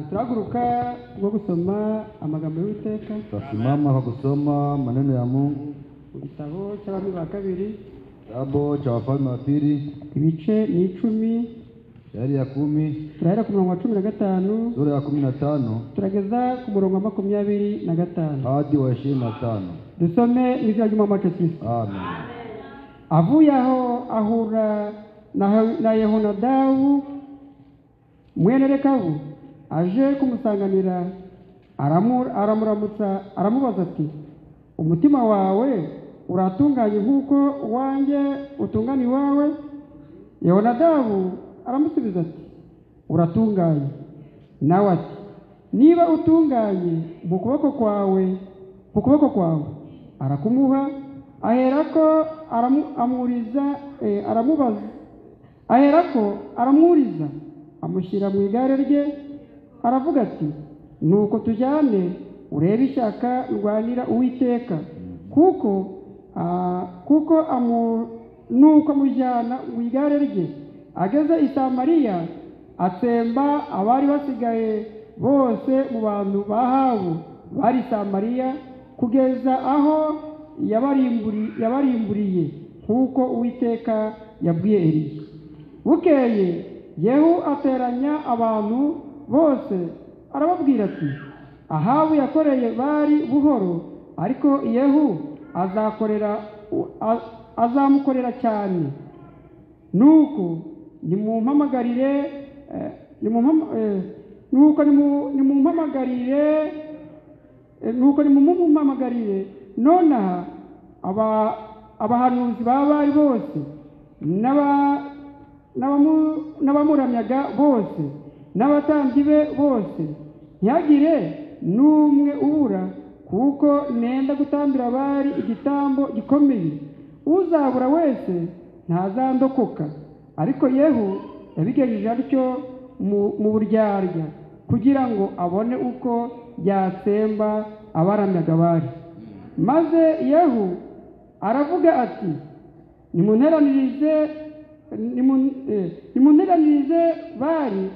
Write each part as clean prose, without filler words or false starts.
Turaguruka rwo gusoma amagambo y'Uwiteka. Tutasimama kwa kusoma maneno ya Mungu. Igitabo cy'Abami ba kabiri. Kitabu cha Wafalme wa pili. Ibice ni 10. Shairi ya 10. Turahera ku murongo wa 15. Sura ya 15. Turageza ku murongo wa 25. Hadi wa 25. Dusome izina ry'Umwami wacu Kristo. Amen. Avuye aho ahura na Yehonadabu mwene Rekabu aje kumusanganira, aramuramutsa, aramubaza ati, umutima wawe uratunganye nk'uko wanjye utunganye iwawe? Yehonadabu aramusubiza ati, uratunganye. Nawe ati, niba utunganye mu kuboko kwawe, arakumuha. Aherako aramuriza, amushyira mu igare rye, aravuga ati, nuko tujyane urebe ishyaka rwanira Uwiteka, kuko amujyana mu igare rye. Ageze i Samariya, atsemba abari basigaye bose mu bantu b'Ahabu bari Samariya, kugeza aho yabarimburiye, nk'uko Uwiteka yabwiye Eliya. Bukeye Yehu ateranya abantu bose, arababwira ati, Ahabu yakoreye bari buhoro, ariko Yehu azamukorera cyane. Nuko nimumumpamagarire nonaha abahanuzi b'abari bose n'abamuramyaga bose n'abatambyi be bose, ntihagire n'umwe ubura, kuko nenda gutambira abari igitambo gikomeye. Uzabura wese ntazandokoka. Ariko Yehu yabigejeje atyo mu buryarya, kugira ngo abone uko yatsemba abaramyaga bari. Maze Yehu aravuga ati, nimunteranirize bari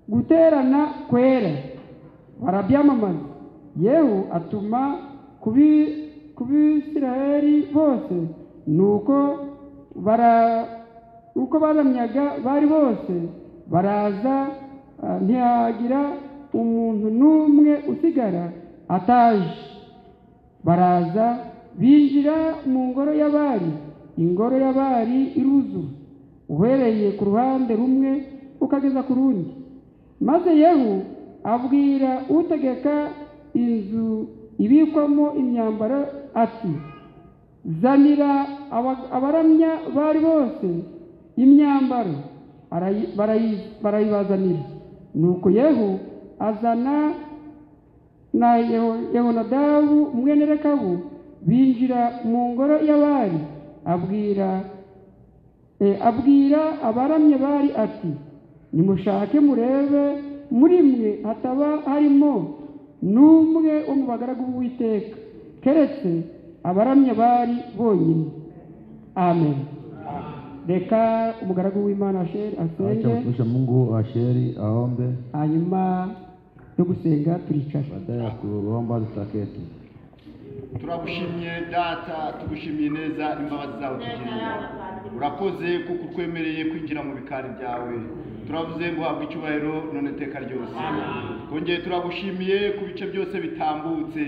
guterana kwera. Barabyamamaza. Yehu atuma ku Bisirayeli bose, nuko baramyaga bari bose baraza, ntihagira umuntu n'umwe usigara ataje. Baraza binjira mu ngoro y'abari. Ingoro y'abari iruzura, uhereye ku ruhande rumwe ukageza ku rundi. Maze Yehu abwira utegeka inzu ibikwamo imyambaro ati, zanira abaramya bari bose imyambaro. Barayibazanira. Nuko Yehu azana na Yehonadabu mwene Rekabu, binjira mu ngoro y'abari. Abwira abaramye bari ati, nimushake murebe muri mwe hataba harimo n'umwe wo mu bagaragu b'Uwiteka, keretse abaramye bari bonyine. Amen. Reka umugaragu w'Imana Asheri asenge. Acha Mungu Asheri aombe. Hanyuma yo gusenga turicara. Baada ya kuomba tutaketi. Turagushimye data, tugushimiye neza imbabazi zawe tugiriye. Urakoze kuko utwemereye kwinjira mu bikari byawe. Turavuze ngo habwe icyubahiro none teka ryose. Kongeye turagushimiye ku bice byose bitambutse.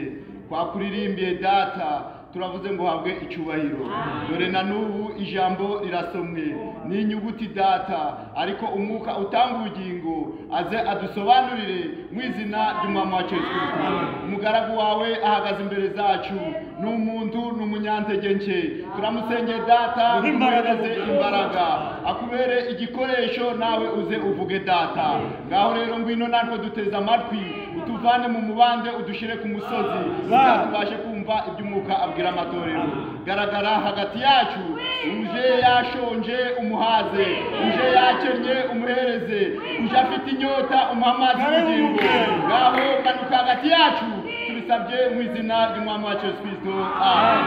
Twakuririmbiye data, turavuze ngo habwe icyubahiro. Dore na n'ubu ijambo rirasomwe n'inyuguti data, ariko umwuka utanga ubugingo aze adusobanurire mu izina ry'Umwami wacu Yesu Kristo. Umugaragu wawe ahagaze imbere zacu, n'umuntu n'umunyantege nke. Turamusengeye data, umuhereze imbaraga, akubere igikoresho, nawe uze uvuge data. Ngaho rero ngwino natwe duteze amatwi, utuvane mu mubande udushire ku musozi, tubashe kumva iby'umwuka abwira amatorero. Garagara hagati yacu, uje yashonje umuhaze, uje yakennye umuhereze, uje afite inyota umuhamazi ubugingo. Ngaho manuka hagati yacu, tubisabye mu izina ry'Umwami wacu Yesu Kristo. Amen.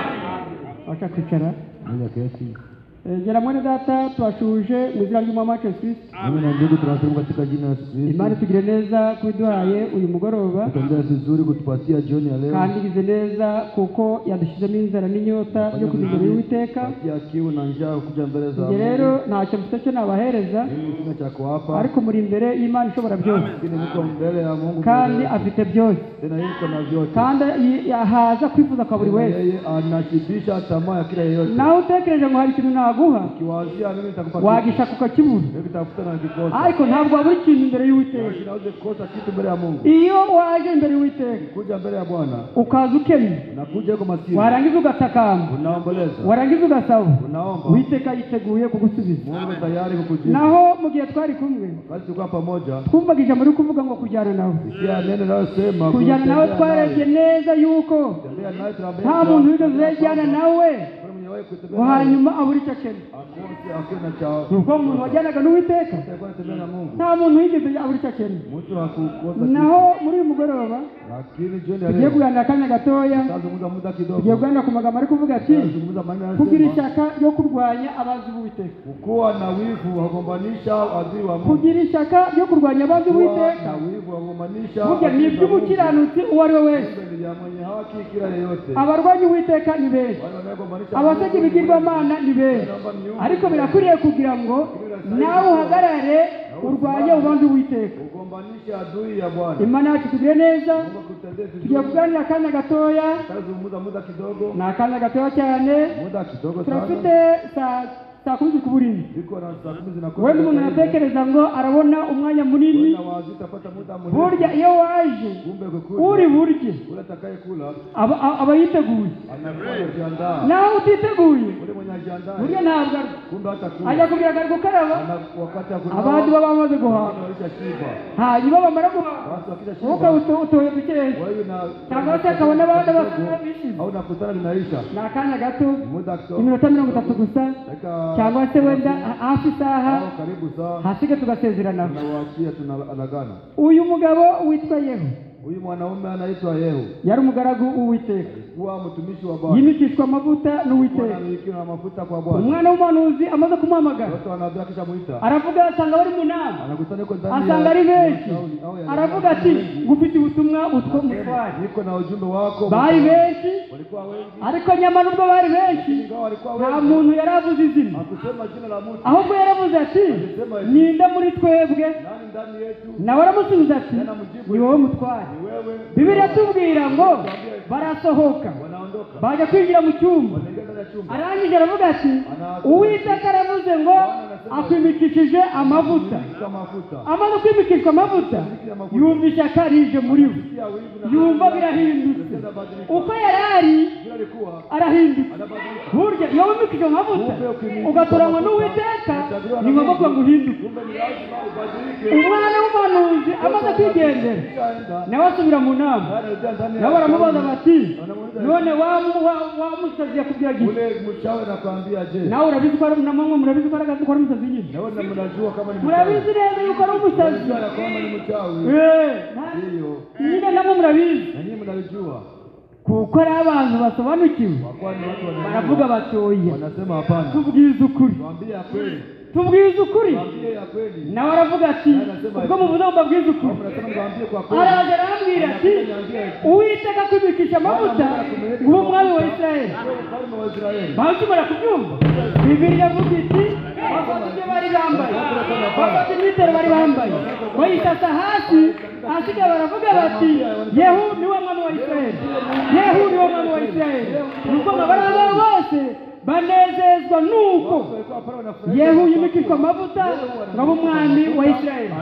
Waka kwicara. Moja keti. Ngera mwene data twashuje mu izina ry'umwami wacu Yesu Kristo. Mimi na ndugu tunasema katika jina la Yesu Kristo. Imana tugire neza kuduhaye uyu mugoroba. Tunaendelea vizuri kutupatia jioni ya leo. Kandi gize neza kuko yadushizemo inzara n'inyota yo kugira y'Uwiteka. Patia kiu na njaa kuja mbele za Mungu. Rero ntacyo mfite cyo nabahereza. Mimi sina cha kuwapa. Ariko muri imbere y'Imana ishobora byose. Lakini niko mbele ya Mungu. Kandi afite byose. Tena yuko na vyote. Kandi yahaza kwifuza kwa buri wese. Yeye anashibisha tamaa ya kila yeyote. Nawe utekereje ngo hari ikintu naguha. Kiwazia mimi nitakupatia. Wagishaka ukakibura. Mimi nitafuta na kikosa. Ariko ntabwo wabura ikintu imbere y'Uwiteka. Unaweza kukosa kitu mbele ya Mungu. Iyo waje imbere y'Uwiteka Kuja mbele ya Bwana. ukaza ukennye, Nakuja kwa maskini. warangiza ugatakamba, Unaomboleza. warangiza ugasaba, Unaomba. Uwiteka yiteguye kugusubiza. Mungu tayari kukujibu. Naho mu gihe twari kumwe Basi tukua pamoja. twumvaga ijambo ryo kuvuga ngo kujyana nawe. Sikia neno linalosema Kujyana nawe twarebye neza yuko tembea naye nta muntu wigeze yajyana nawe ngo hanyuma abura icyo akeneye. Hakuna cha Nuko umuntu wajyanaga n'Uwiteka kutembea na Mungu. nta muntu wigeze abura icyo akeneye. Mtu hakukosa. Naho muri uyu mugoroba Lakini jioni ya tugiye leo kuganira akanya gatoya, tazungumza muda kidogo. tugiye kuganira ku magambo ari kuvuga ati Tazungumza maneno kugira yanasema ishyaka ryo kurwanya abanzi b'Uwiteka. kuwa na wivu hagombanisha adui wa Mungu. Kugira ishyaka ryo kurwanya abanzi Kuwa b'Uwiteka na wivu hagombanisha burya ni iby'umukiranutsi uwo ari we wese. ni ya mwenye haki kila yeyote. Abarwanya Uwiteka ni benshi, Wale wanaogombanisha abasebya ibigirwamana ni benshi, ariko birakwiriye kugira ngo nawe uhagarare urwanye ubanze Uwiteka. Ugombanisha adui ya Bwana. Imana yacu tugire neza. Mungu kutendee vizuri. Tugiye kuganira akanya gatoya, Tazungumza muda kidogo. ni akanya gatoya cyane. Muda kidogo sana. Turafite saa kumi zikuburindi. Ziko na saa 10 zinakuwa. Wewe umuntu anatekereza ngo arabona umwanya munini. Na wazi utapata muda mrefu. Burya iyo waje Kumbe kukula. uri burye Ule atakaye kula aba yiteguye. anajiandaa. Nawe utiteguye Ule mwenye ajiandaa. burya ntabwo Kumbe hata kula. ajya kugira ngo gukaraba Wakati akuna. abandi baba bamaze guhaha. Hanyuma bamara guhaha Basi wakisha shiba. utoye dukeya Wewe na cyangwa se akabona abandi basanga bishize. au nakutana linaisha. Ni akanya gato Muda kidogo. iminota 30 gusa cyangwa se wenda hafi isaha au karibu saa. hasige tugasezerana. Tunawaachia tunalagana. Uyu mugabo witwa Yehu Huyu mwanaume anaitwa Yehu. yari umugaragu w'Uwiteka, Kuwa mtumishi wa Bwana. yimikishwa amavuta n'Uwiteka. Anamilikiwa na mafuta kwa Bwana. Umwana w'umuhanuzi amaze kumuhamagara Watu wanaambia kisha muita. aravuga asanga bari mu nama, Anakutana yuko ndani asanga ari benshi, aravuga ati ngufite ubutumwa utware. niko na ujumbe wako. Bari benshi Walikuwa wengi. ariko nyama nubwo bari benshi Ingawa walikuwa nta wengi. muntu yari avuze izina, Hakusema jina la mtu. ahubwo yaravuze ati ninde muri twebwe? Nani ndani yetu? Nawe aramusubiza ati ni wowe mutware. Ni wewe. Bibiliya tubwira ngo barasohoka Wanaondoka. bajya kwinjira mu cyumba, Wanaingia ndani ya chumba. arangije aravuga ati Uwiteka aravuze ngo akwimikishije amavuta. Kwa mafuta. Amaze kwimikishwa amavuta yumva ishyaka rije muri we, Pia wivu na yumva birahindutse. Uko yari ari Bila alikuwa arahindutse. anabadilika. Burya iyo wimikije amavuta ugatoranywa n'Uwiteka ni ngombwa ko uhinduke. Kumbe ni lazima ubadilike. Umwana w'umuhanuzi amaze kwigendera Kaenda. nawe asubira mu nama, Anarejea ndani ya nabo baramubaza bati Wanamuuliza, none wa musazi yakubwira giti? ule mchawi anakuambia je? Nawe urabizi ko ari namwe murabizi ko ari umusazi nyine, Na wewe mnajua kama ni mchawi. murabizi neza yuko ari umusazi. Mnajua ya kwamba ni mchawi. Ndio. Nyine namwe murabizi Na nyinyi mnajua. kuko ari abantu basobanukiwe Kwa kuwa ni watu baravuga batoya wanasema hapana. tubwize ukuri, Tuambie ya kweli. tubwize ukuri. Tuambie ya kweli. Nawe aravuga ati ubwo muvuze ngo mbabwize ukuri, Mnasema niwaambie kwa kweli. araza arambwira ati Uwiteka kwimikisha amavuta nguwo umwami wa Isirayeli. Mfalme wa Israeli. Bakimara kubyumva Bibiliya ivuga iti bafata ibyo bari bambaye, bafata imyitero bari bambaye bayitasa hasi, hasigaye baravuga bati Yehu niwe mwami wa Isirayeli, Yehu niwe mwami wa Isirayeli. Nuko abaraza bose banezezwa nuko Yehu yimikishwa amavuta ngabo umwami wa Isirayeli.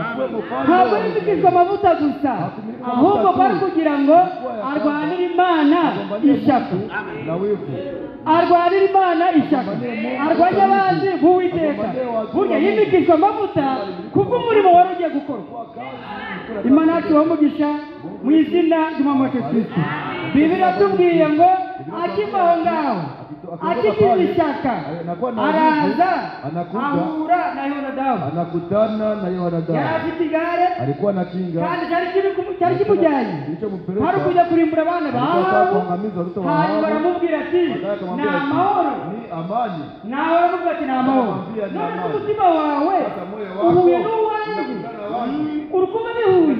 Ntabwo yimikishwa amavuta gusa, ahubwo bari kugira ngo arwanire Imana ishyaka, Na wivu. arwanira Imana ishyaka, arwanya abanzi b'Uwiteka. Burya yimikishwa amavuta kubw'umurimo wari ugiye gukorwa. Imana yacu umugisha mu izina ry'Umwami wacu Kristo. Bibiliya tubwiye ngo akiva aho ngaho akigize ishyaka anakuwa na araza anakuja ahura na Yonadabu. anakutana na Yonadabu. Yari afite igare Alikuwa na kinga kandi cyari kimujyanye kilichompeleka hari kujya kurimbura abana bahabu. kuangamiza watoto wa Hanyuma Ahabu. baramubwira ati Baadaye akamwambia ni ati, amahoro. ni amani. Nawe baramubwira ati ni amahoro. Akamwambia ni None amani. umutima wawe Sasa moyo wako uhuye n'uwanjye unakutana na wangu. urukundo bihuye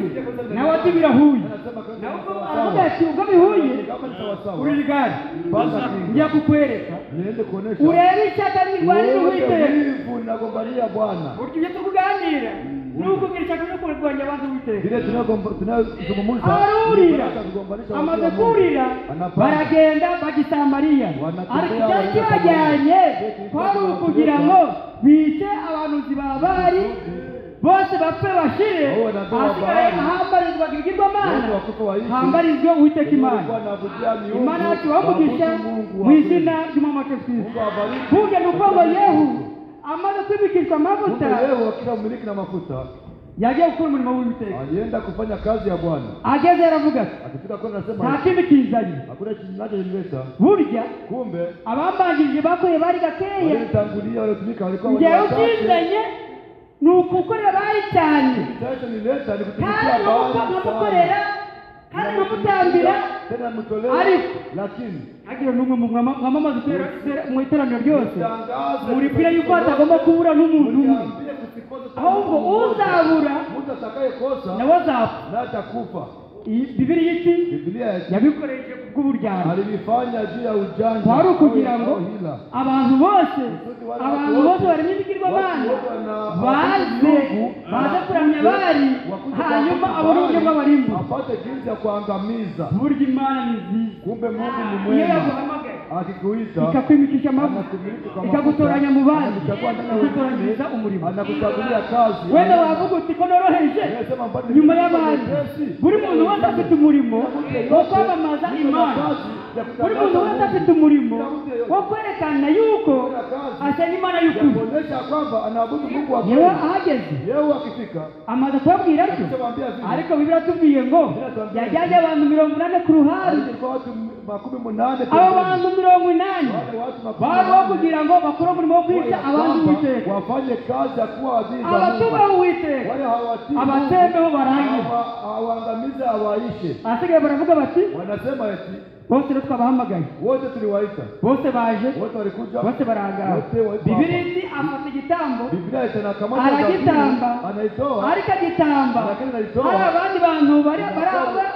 nawe ati birahuye. Anasema kama nawe ni ubwo sawa aravuga sawa. ati ubwo bihuye Kama ni sawa sawa. uri igare Panda kinga. njya kukwereka Niende kuonesha. urebe ishyaka nirwanira uwiteka. Wivu nagombania Bwana. burya iyo tukuganira n'ukubwira ishyaka ryo kurwanya abantu uwiteka. Vile tunazungumza. arurira Tugombanisha amaze watu wa Mungu. kurira Anapanda. baragenda bajya i Samariya. Wanatembea ariko icyari waenda kibajyanye Samariya. kwari ukugira ngo bice abahanuzi ba Bali bose bapfe bashire Hao wanabii wa hasigaye Bali. hambarizwaga ibigirwamana Wote wakufa waishi. hambarizwe uwiteka Imana. Walikuwa wanaabudia miungu. Imana yacu wavugisha Waabudu Mungu mu wa izina kweli. ry'umwami wacu Kristo. Mungu awabariki. Burya ni uko ngo Yehu amaze kwimikishwa amavuta Kumbe leo kila mmiliki na mafuta yagiye gukora umurimo w'uwiteka. alienda kufanya kazi ya Bwana. ageze aravuga ati Akifika kwa nta anasema kindi kizanye. hakuna kinachonileta. burya Kumbe abambanjirije bakoye bari gakeya, walitangulia waliotumika walikuwa njyewe ukizanye ni ukukorera bari cyane kinachonileta ni kutumikia kandi nuko nkamukorera kandi nkamutambira. tena mtoleo, Ariko lakini hagira n'umwe mwamamaza mu iteraniro ryose tangaze muribwira yuko hatagomba kubura n'umuntu umwe, mliambie kusikose ahubwo uzabura mtu atakayekosa nawe azapfa. na atakufa. Bibiliya iti Biblia yabikoresheje kubw'uburyarya. alivifanya juu ya ujanja kwari ukugira ngo au hila. abantu bose baremye ibigirwamana baze kuramya Bali, hanyuma abone uburyo bw'abarimbuzi. apate jinsi ya kuangamiza. burya Imana ni nziza. Kumbe Mungu ni iyo mwema, yaguhamagaye akikuita ikakwimikisha amavuta anakumiliki kwa ikagutoranya mu bandi anakuchagua ndani ya ikagutoranyiriza wengine, umurimo. anakuchagulia kazi. wenda wavuga uti ko noroheje Anasema mbona nyuma ni y'abandi. mwepesi. buri muntu wese afite umurimo wo kwamamaza Imana. buri muntu wese afite umurimo wo kwerekana yuko asenya Imana ya y'ukuri. kuonesha kwamba anaabudu Mungu wa yewe kweli. ahageze Yeye akifika amaze kubabwira atyo, akishamwambia vile, ariko Bibiliya tubwiye ngo yajyanye abantu 80 ku ruhande. alikuwa watu 80 abo bantu 80 wale watu bariho kugira ngo bakore umurimo wo kwica abandi Uwiteka, wafanye kazi ya kuwa adui za abatubaha Mungu. Uwiteka, Wale hawatii abatembeho barangiye. hawaangamize hawaishe. ahasigaye baravuga bati Wanasema eti bose rero twabahamagaye, wote tuliwaita, bose baje, wote walikuja, bose barangara. wote walikuwa Bibiliya hapa. iti afata igitambo Biblia itanakamata aragitamba, anaitoa, ariko agitamba lakini anaitoa hari abandi bantu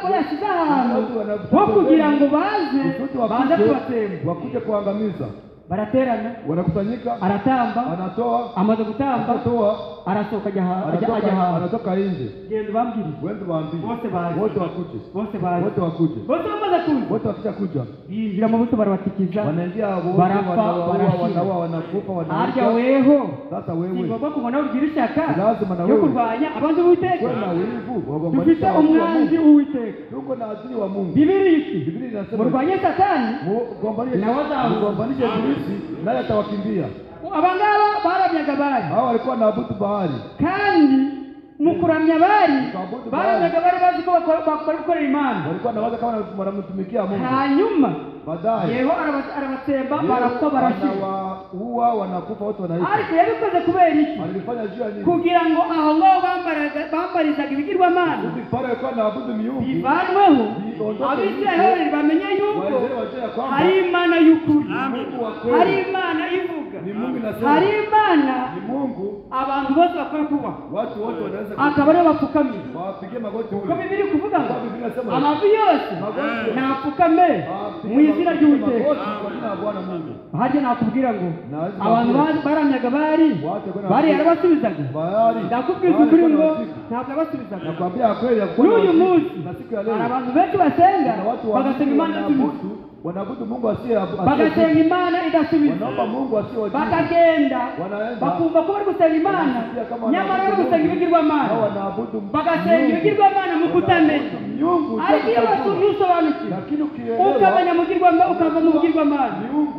bayashyize ahantu ho kugira ngo baze kubatsemba. wakuje kuangamiza. Baraterana, Wanakusanyika, aratamba, anatoa, amaze gutamba anatoa, arasohoka ajya hantu. anatoka nje. genda ubambwirize Wende waambie bose baje, wote wakuje, bose baje, wote wakuje, bose bamaze kuza wote wakisha kuja yinjira mu buto barabatikiza, wanaingia wote, barapfa, wanaua, barashira. wanaua, wanakufa, harya wanaisha. weho Sasa si wewe ngombwa kubona ugira ishyaka lazima na yo wewe kurwanya abanzi b'Uwiteka. wewe na wivu dufite wagombanisha watu wa umwanzi Mungu. w'Uwiteka. Tuko na adui wa Mungu. Bibiliya iti Biblia inasema murwanye Satani, mugombanishe Ibilisi naye atawakimbia. abangaba baramyaga Bali, Hao walikuwa naabudu bahari. kandi mu kuramya Bali baramyaga Bali bazi ko bakora gukorera Imana. Walikuwa nawaza kama wanamtumikia Mungu. hanyuma Baadaye yeho arabatsemba, barapfa, barashira. wanaua, wanakufa, wote wanaishi. ariko yabikoze kubera iki? Walifanya juu ya nini? kugira ngo aho ngaho bambarizaga ibigirwamana Hizi pale walikuwa naabudu miungu. bivanweho, Abisirayeli bamenye yuko Waelewe wajue ya kwamba hari Imana y'ukuri, Mungu wa hari kweli Imana ivuga, ni Mungu inasema. hari Imana Ni Mungu abantu bose bakwiye kuba, watu wote wanaweza akaba ariyo bapfukamye. wapige magoti Kuko ule. Bibiliya kuvuga ngo Kwa Biblia inasema amavi yose magoti napfukame mu izina ry'Uwiteka. kwa jina la Bwana Mungu. harya nakubwira ngo Naweza abantu kubwira. baramyaga Bali, Bali yarabasubizaga. Bahari. ndakubwiza ukuri ngo ntabwo yabasubizaga. Nakwambia kweli ya kwamba n'uyu munsi na siku ya leo hari abantu benshi basenga kuna watu bagasenga Imana idasubiza, wanaabudu Mungu asiye bagasenga Imana idasubiza, wanaomba Mungu asiye wajui. bakagenda Wanaenda. bakumva ko bari gusenga Imana, Wanasikia kama nyamara bari wanaabudu gusenga Mungu. ibigirwamana, Hao wanaabudu bagasenga miungu. ibigirwamana mu kutamenya. miungu ariko iyo wasobanukiwe lakini ukielewa ukamenya mugirwamana ukava mu mugirwamana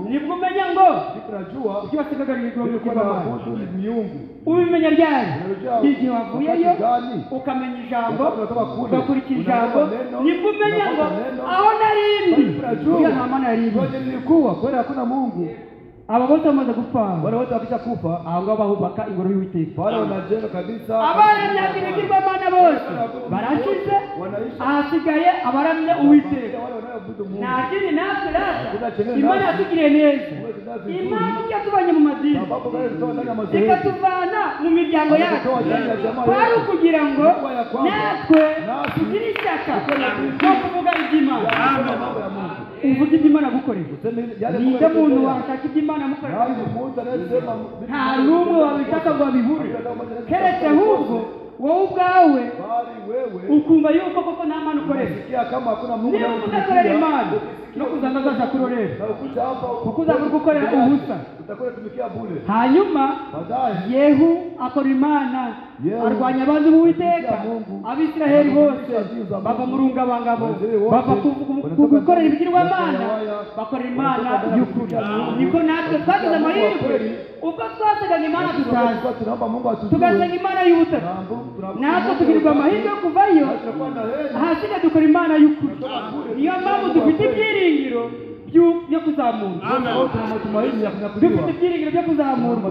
nibwo umenya ngo tunajua ukiwa sikaga mugirwamana miungu ubimenya ryari igihe wavuyeyo ukamenya ijambo ugakurikira ijambo nibwo umenya ngo aho narindi iyo nta mana yarindi nilikuwa kweli hakuna Mungu. Aba bose bamaze gupfa wale wote wakisha kufa aho ngaho bahubaka ingoro y'Uwiteka wale wanajenga kabisa abaramya ibigirwamana bose barashize ahasigaye abaramya Uwiteka nta kindi natwe rata Imana yatugiriye neza Imana yatubanye mu madini ikatuvana mu miryango yacu kwari ukugira ngo natwe tugire ishyaka no kuvuga iby'Imana uvuga iby'Imana gukoresha ninde muntu washaka iby'Imana mukoresha nta n'umwe wabishaka ngo abibure keretse ahubwo wowe ubwawe ukumva yuko koko nta mana ukoresha niba udakorera Imana no kuzanga azasha kurorera kuko uzaba uri gukorera ubusa hanyuma Yehu akora Imana arwanya abanzi b'Uwiteka Abisiraheli bose bava mu rungabangabo bava ku gukorera ibigirwamana bakorera Imana y'ukuri niko natwe twagize amahirwe uko twasengaga Imana tutazi tugasenga Imana y'ubutatu natwe tugirirwa amahirwe yo kuvayo ahasigaye dukora Imana y'ukuri niyo mpamvu dufite ibyiringiro byo kuzamurwa dufite ibyiringiro byo kuzamurwa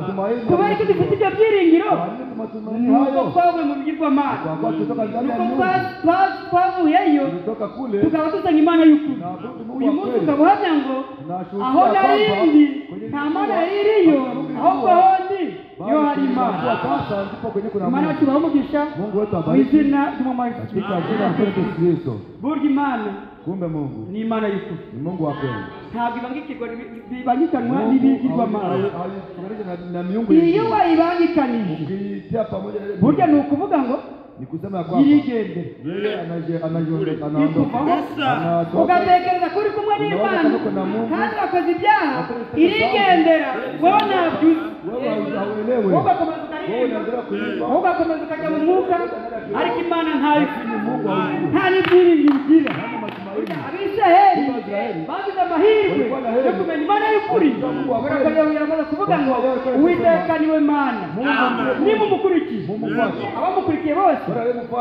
kubera ko dufite ibyo byiringiro nuko twavuye mu bigirwamana nuko twavuyeyo tukaba dusenga Imana y'ukuri uyu munsi ukaba uhamya ngo aho narindi nta mana yaririyo ahubwo ahondi yo hari Imana Imana yacu ibahe umugisha mu izina ry'umwami Kristo burya Imana kumbe Mungu ni Imana y'ukuri ni Mungu wa kweli ntabwo ibangikanwa n'ibigirwamana na miungu iyo wayibangikanije burya ni ukuvuga ngo ni kusema kwamba yirigendere ugatekereza ko uri kumwe n'Imana kandi wakoze ibyaha irigendera wowe ntabyuzi ugakomeza ukajya mu mwuka ariko Imana nta n'ibyiringiro ugira Abisiraheli bagize amahirwe yo kumenya Imana y'ukuri barakomeza kuvuga ngo Uwiteka niwe Mana nimumukurikiye abamukurikiye bose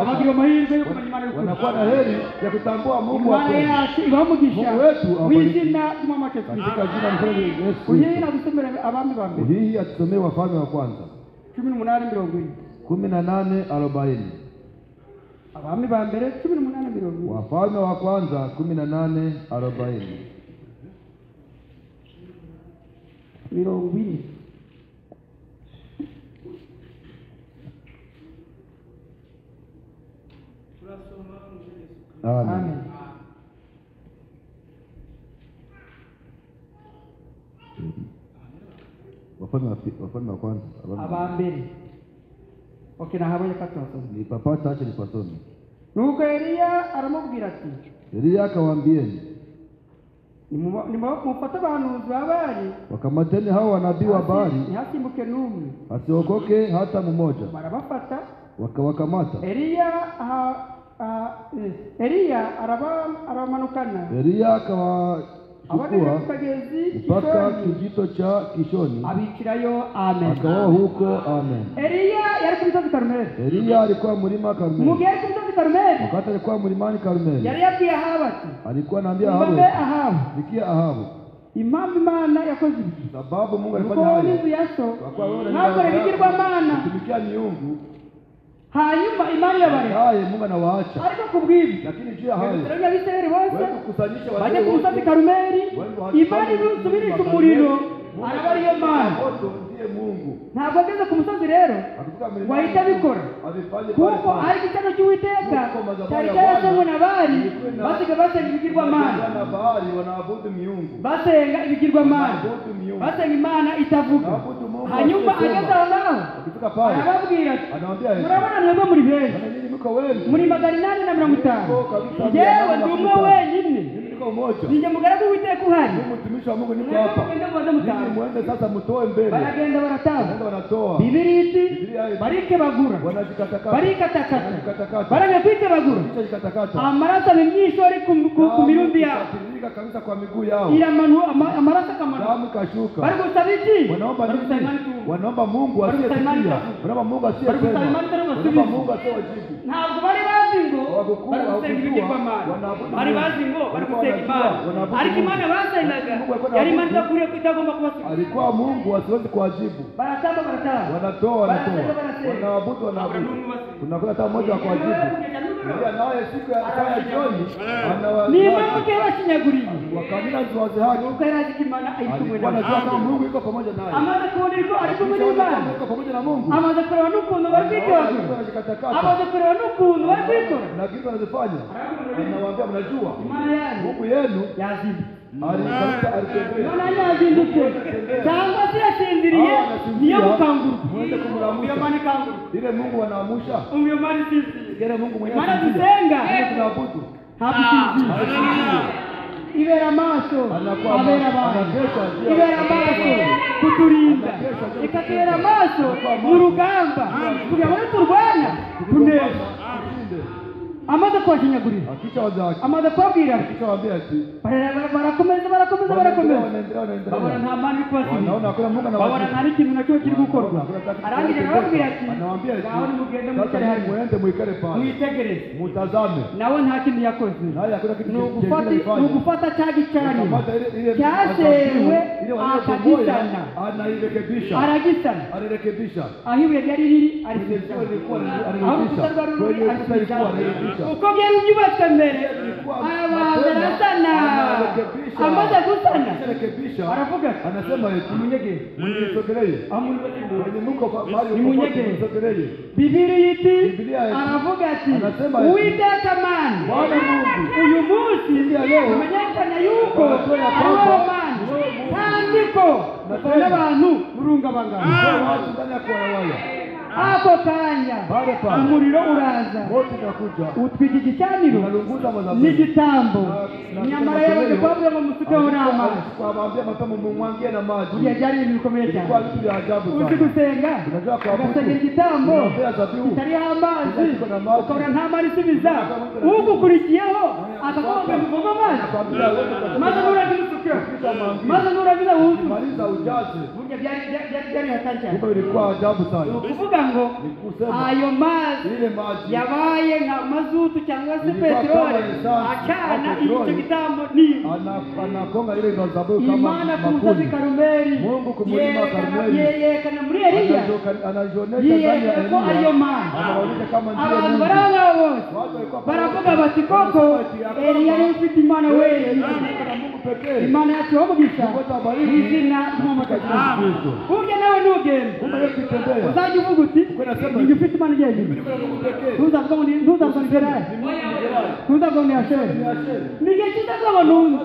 bagira amahirwe yo kumenya Imana y'ukuri wanakuwa na heri ya kutambua Mungu wa kweli Imana yacu ibahe umugisha w'izina ry'umwami Yesu uyina gusomera abami ba mbere hii atusomee Wafalme wa kwanza 18:40 abami ba mbere 18:40 Wafalme wa kwanza 18:40 Amen. Wafalme wa kwanza abambere okay nahabonye katosoma ni papa tache ni pasoni nuko Eliya aramubwira ati Eliya akawaambieni mufate abahanuzi ba Bali wakamateni hao wanabii wa Bali ntihasimbuke n'umwe asiokoke hata mmoja barabafata wakawakamata Eliya aramanukana Eliya akawachukua mpaka kijito cha Kishoni abikirayo amen akawa huko amen Eliya yari ku musozi Karumeli Eliya alikuwa mlima Karumeli mu gihe ku musozi Karumeli wakati alikuwa mlimani Karumeli yari yabwiye Ahabu ati alikuwa anaambia Ahabu sikia Ahabu impamvu Imana yakoze ibi sababu Mungu alifanya hayo ntabwo ibigirwamana tumikia miungu hanyuma Imana yabareka Mungu anawaacha ariko kubw'ibi lakini juu ya hayo Abisiraheli bose bajya ku musozi Karumeli Imana isubirisha umuriro araba ariyo Mana ntabwo ageze ku musozi rero wahita abikora kuko ari igitero cy'Uwiteka cyari cyarasomwe na Bali basiga basenga ibigirwamana basenga ibigirwamana basenga Imana itavuga hanyuma ageze aho ngaho arababwira ati murabona mwebwe muri benshi muri 850 njyewe ndi umwe wenyine ninjye mugaragu w'Uwiteka uhari mtumishi wa Mungu niko hapa mwende sasa mtoe mbele baragenda barataha wanatoa Bibiliya iti barikebagura wanazikatakata barikatakata baranga kwikebagura kisha zikatakata amaraso myinshi ari ku mirundi yabo ikatirika kabisa kwa miguu yao iramanu amaraso kamanu damu kashuka bari gusabiki wanaomba nini? Wanaomba Mungu asiyesikia, wanaomba Mungu asiyesema, wanaomba Mungu asiyewajibu. ntabwo bari bazi ngo bari gusenga ibigirwamana, bari bazi ngo bari gusenga Imana, ariko Imana basengaga yari Imana idakwiye itagomba kubasubiza. Alikuwa Mungu asiwezi kuwajibu. Baratamba wanaabudu kunakula hata mmoja wa kuwajibu. Ndio naye siku ya jioni ni mke washinyaguriye wakamina ziwazi haki ukarazi Imana alikuwa anajua kama Mungu yuko pamoja naye. Amaze kuona yuko ari kumwe n'Imana, yuko pamoja na Mungu. Amaze kuona n'ukuntu bari kwikora, amaze kuona n'ukuntu bari kwikora na kitu anazifanya. Anawaambia mnajua Mungu yenu yazidi Imana yazindutse cyangwa se yasinziriye niyo mukanguru mwende kumuramusha ile Mungu anaamusha uyo mani sisi ile Mungu mwenyewe Imana dusenga tunaabudu habisinzira ibera maso abera abantu ibera maso kuturinda ikatubera maso mu rugamba kugira ngo turwana tuneshe. Amaze kwashinyagurira amaze kwabwira barakomeza babona nta mani iri kubasiga, babona nta n'ikintu nacyo kiri gukorwa. Arangije arababwira ati naho nimugende mwicare hano mwitegereze mutazame, nawe nta kintu yakoze, ni ugufata cya gicaniro cyasewe akagisana aragisana aho ibuye ryari riri arisesana aho urukuta rwari ruri arisesana uko byari byubatse mbere arasana. Amaze gusana aravuga anasema umunyegere mwenyesogelee nimunyegere. Biblia aravuga ati Uwiteka Mana uyu munsi umenyekana yuko ariwo Mana kandi ko ukora abantu murungabangana. Ako kanya umuriro uraza utwika igicaniro n'igitambo, nyamara yaje kwabwira ngo musukeho n'amazi. Buriya byari ibintu bikomeye cyane. Uzi gusenga ugasengera igitambo kitariho amazi ukabona nta mari isubiza, ugukurikiyeho akakuvuga ngo uvome amazi maze nuragira usukeho maze nuragira wuzuze. Burya byari hatari cyane. Kuvuga ngo ayo mazi yabaye nka mazutu cyangwa se peteroli acana icyo gitambo ni Imana ku musozi Karumeli yerekana muri Eliya yerekana ko ariyo Mana. Abantu baraho bose baravuga bati koko Eliya yari ufite Imana wenyine, Imana yacu wamugisha izina ry'Umutagatifu. Burya nawe nugenda uzajya uvuga uti ni ufite Imana yenyine, ntuzavuga ngo ni Asheri, ni igihe kitazaba n'undi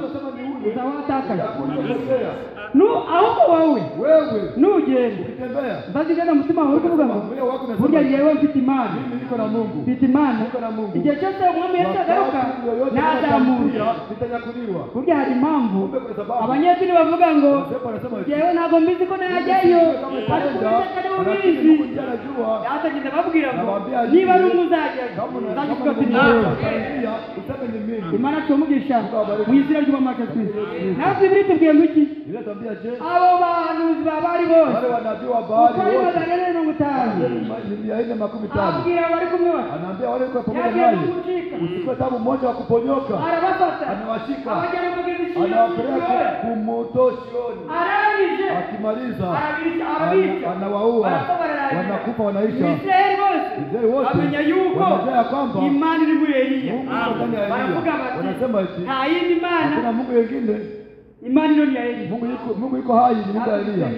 uzawatakaza. Ahubwo wewe nugenda uzagenda mutima wawe kuvuga ngo burya yewe mfite Imana, igihe cyose umwami Yesu agaruka nazamurwa. Burya hari impamvu abanyedini bavuga ngo yewe ntabwo mbizi ko najyayo, ariko Uwiteka niwe ubizi. Atagenda babwira ngo niba ari umuzajyayo uzavuga ati ni wewe. Imana tumugisha mu izina ry'Umwami Kristo. Nawe Biblia itubwiye ngo iki? Abo bahanuzi bari bose wale wanabii wa Baali wote abwira bari kumwe bati, anaambia wale kwa pamoja naye usikwe tabu mmoja wa kuponyoka, anawashika anawapeleka kumoto Sioni, akimaliza anawaua, wanakufa wanaisha. Israeli wote wanajua kwamba Imani ni muri Eliya, wanasema eti hakuna Mungu mwingine. Imani ni ya Eliya. Mungu yuko hai, ni Mungu wa Eliya.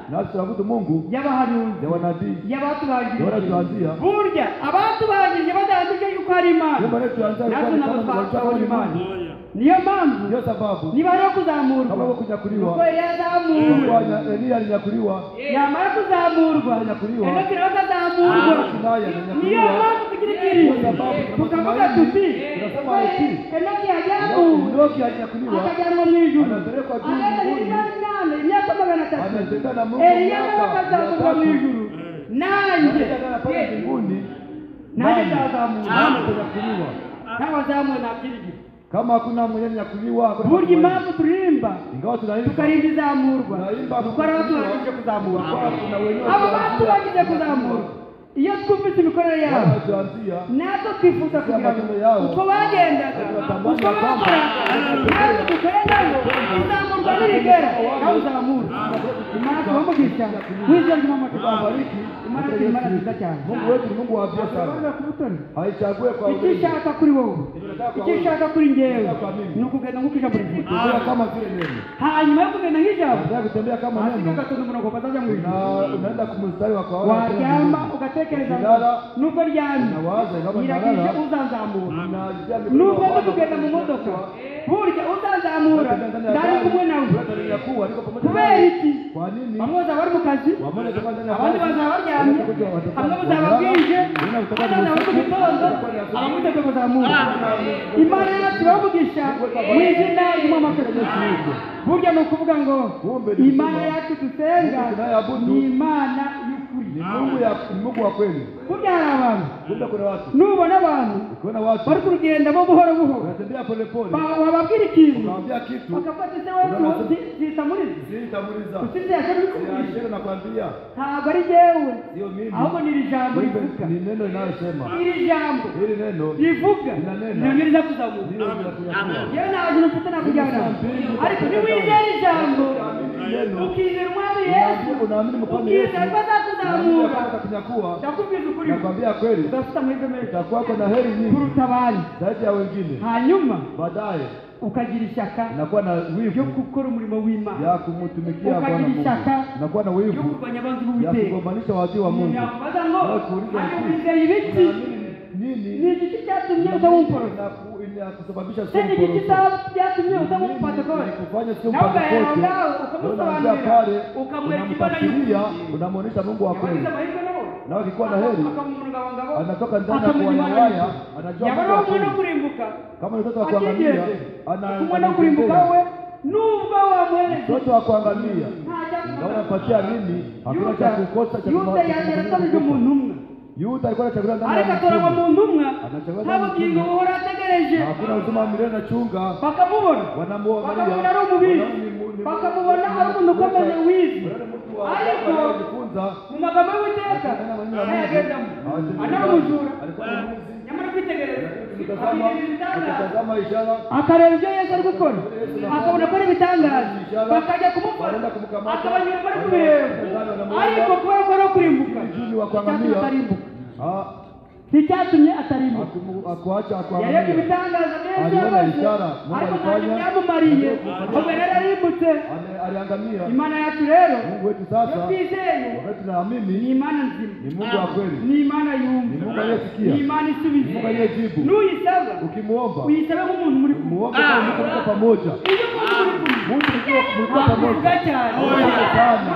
Nasi tunabudu Mungu y'abahanuzi, y'abanabii, y'abatu bagiye. Tuanzia burya abantu bagiye badandije yuko ari Imana. Niyo mpamvu niyo sababu niba ari kuzamurwa kama kunyakuliwa uko yazamurwa Eliya alinyakuliwa, yamara kuzamurwa Enoki nawe akazamurwa. Niyo mpamvu tukirikiri tukavuga tuti Enoki yajabu akajyanwa mu ijuru imyaka 300 Eliya nawe akazamurwa mu ijuru nanjye pale mbinguni nanjye nzazamura nyakuliwa. n'abazamuwe nabyiringiro. Kama hakuna mwenye nyakuliwa, burya impamvu turirimba ingawa tunaimba tukarinda izamurwa dukora abaturagije kuzamura abo baturagije kuzamura iyo twumvise imikorere yabo natwe twifuza kugira ngo uko bagendaga uko bakoraga natwe dukorera ngo izamurwa nirigera nawe uzamura. Imana tubamugisha w'izina ry'Imana tubabariki. Imana ni Imana nziza cyane. Mungu wetu ni Mungu wa biashara. Haichague kwa icyo ishaka kuri wowe icyo ishaka kuri njyewe ni ukugenda nk'uko ijambo rivuga kama vile neno. hanyuma yo kugenda nk'ijambo Unataka kutembea kama neno ugatonda umurongo bazaja mu ijuru na unaenda kumstari wa kawaida. waryama ugatekereza nubwo ryamye iragije uzanzamura nubwo ndi kugenda mu modoka burya uzanzamura ndari kumwe nawe kubera iki bamwe bazaba bari mu kazi abandi bazaba baryamye hamwe bazaba bwije abandi bazaba bari mu gitondo abamuteze kuzamura. Imana yacu iramugisha mu izina ry'umwamakarasi. burya ni ukuvuga ngo Imana yacu dusenga ni Imana y'ukuri, ni Mungu wa kweli. burya hari abantu Kuna watu nubona abantu bari kurugenda bo buhoro buhoro wanatembea pole pole, wababwira ikintu unawaambia kitu bakafata se wewe zitamuliza sitamuliza usije yakabikubwira yashero nakwambia ntabwo ari jewe sio mimi, ahubwo ni ijambo rivuga, ni neno linalosema iri jambo hili neno rivuga nanyiriza kuzamura. Yewe ntabwo mfite nakujyana ariko ni wizera ijambo ukizera umwami Yesu unaamini mfano Yesu ukizera ko azakuzamura atakunyakuwa. ndakubwiza ukuri Nakwambia kweli udafite amahirwe menshi utakuwa na heri nyingi kuruta abandi zaidi ya wengine, hanyuma baadaye ukagira ishyaka nakuwa na ryo wivu gukora umurimo w'Imana, ya kumtumikia Bwana ukagira Mungu, ishyaka nakuwa na ryo wivu kurwanya abanzi ya b'Uwiteka. kugombanisha watu wa Mungu. Yakubaza ngo kuuliza hano ukuri. wizeye ibiki Nini ni igiti cyatumye utawumporoza kusababisha se ni igiti cyatumye utamufata kose kufanya sio nawe ugahera mpaka ngaho ukamusobanurira pale ukamwereka ibara unamtafsiria, y'ukuri unamuonesha Mungu wa kweli. yabagize amahirwe nabo Na akikuwa na heri akamungabangabo anatoka ndani ya kuwayawaya, anajua yaba Mungu wa ari umwe no kweli. kurimbuka Kama ni mtoto wa kuangamia kumwe no kurimbuka we nubwo wamwereka mtoto wa kuangamia ntajya unapatia nini? Hakuna cha kukosa cha yuda yagera atabije umuntu umwe Yuda alikuwa anachagua ndani ariko ya atoranywa mtume. mu ntumwa Anachagua nta bugingo buhora ategereje Hakuna uzima wa milele na chunga. bakamubona Wanamuangalia. bakamubona ari umubizi bakamubona ari umuntu ukomeye wizi ariko mu magambo y'Uwiteka ayagendamo anamuzura nyamara kwitegereza akitazama ishara akareba ibyo Yesu ari gukora akabona ko ari ibitangaza bakajya kumufata akabanyura bari kubireba ariko kubera ko ari kurimbuka icyatumye atarimbuka nticyatumye atarimbuka akuacha yarebye akuangalia. ibitangaza byinshi Aliona yakoze ishara ariko Mungu ntacyo alifanya, byamumariye ahubwo yari yarimbutse. aliangamia. Imana yacu rero Mungu wetu iyo sasa twizeye wakati ni tunaamini Imana nzima, ni Mungu wa kweli, ni Imana ni yumva, Mungu aliyesikia, ni Imana ni isubiza. Mungu aliyejibu. Nuyisaba Ukimuomba uyisabe nk'umuntu muri kumwe. muombe kama mko pamoja. Iyo umuntu muri kumwe Mungu mko pamoja avuga cyane sana.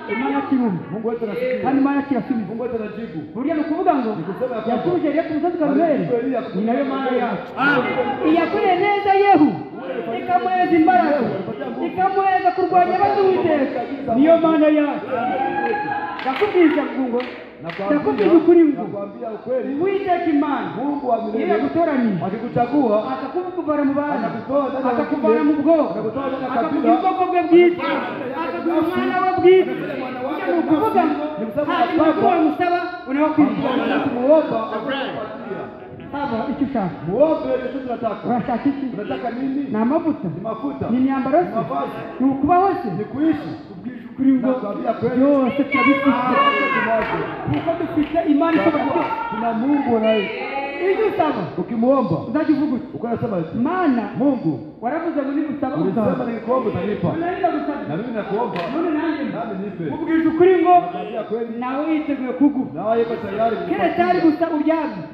Imana kirumva Mungu wetu anasikia, kandi Imana kirasubiza. Mungu wetu anajibu. Burya ni ukuvuga ngo yasubije Eliya ku musozi Karumeli, ni nayo Mana yacu. Iyakoreye neza Yehu ikamuhereza imbaraga, ikamuhereza kurwanya abanzi b'Uwiteka, niyo Mana yacu. Ndakubwiza ngo ndakubwiza ukuri ngo Nakwambia ukweli, Uwiteka Imana Mungu wa iyo milele yagutoraniye akikuchagua, akakuvana mu bana, akakutoa ndani ya akakuvana mu bwoko, akakutoa ndani ya akakugira kabila, ubwoko bwe bwite, akaguha umwana we bwite. Ni ukuvuga ngo nta kintu wamusaba unawakwizera. kumuomba Saba icyo ushaka, muombe Yesu tunataka. urashaka iki? Unataka nini? Ni amavuta, Ni mafuta, ni imyambaro se, mavazi, ni ukubaho se. ni kuishi. Kuri ngo Nakwambia kweli, byose turabifite tunacho. kuko dufite Imana ishobora byose. Tuna Mungu naye. Ibyo usaba Ukimuomba uzajya uvuga uti uko anasema Mana Mungu, waravuze ngo nigusaba ulisema uzaba, nikikuomba utanipa. nenda gusaba Na mimi nakuomba, none nanjye nami nipe. ubwije ukuri ngo Nakwambia kweli, nawe yiteguye kuguha. nawe yuko tayari keretse ari kukupatia. gusa uryamye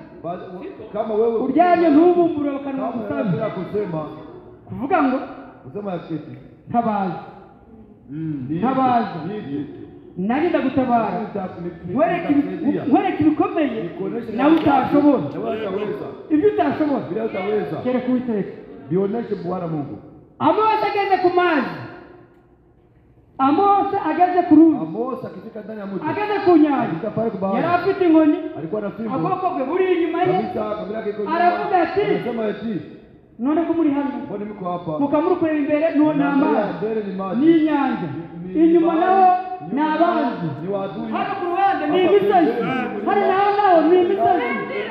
Kama wewe uryamye ntubumbure bakanwa kama gusaba bila kusema, kuvuga ngo kusema ya keti. tabaza Ni Tabaza. nanjye ndagutabara nkwereke ibikomeye nawe utashobora. Utaweza. Ibyo utashobora Bila utaweza. kereka Uwiteka Vionyeshe Bwana Mungu. Amosi ageze ku mazi, Amosi ageze ku ruzi, Amosi akifika ndani ya mto, ageze ku nyanja, akifika pale kwa bahari, yari afite inkoni, alikuwa na fimbo, akaboko ke buri inyuma ye, kabila yake iko nyuma, aravuga ati, anasema eti none ko muri hano mbona mko hapa, mukamuri kureba imbere none amazi mbele ni maji, n'inyanja, inyuma naho ni abanzi, ni waadui, hano ku ruhande ni imisozi, hano naho ni imisozi,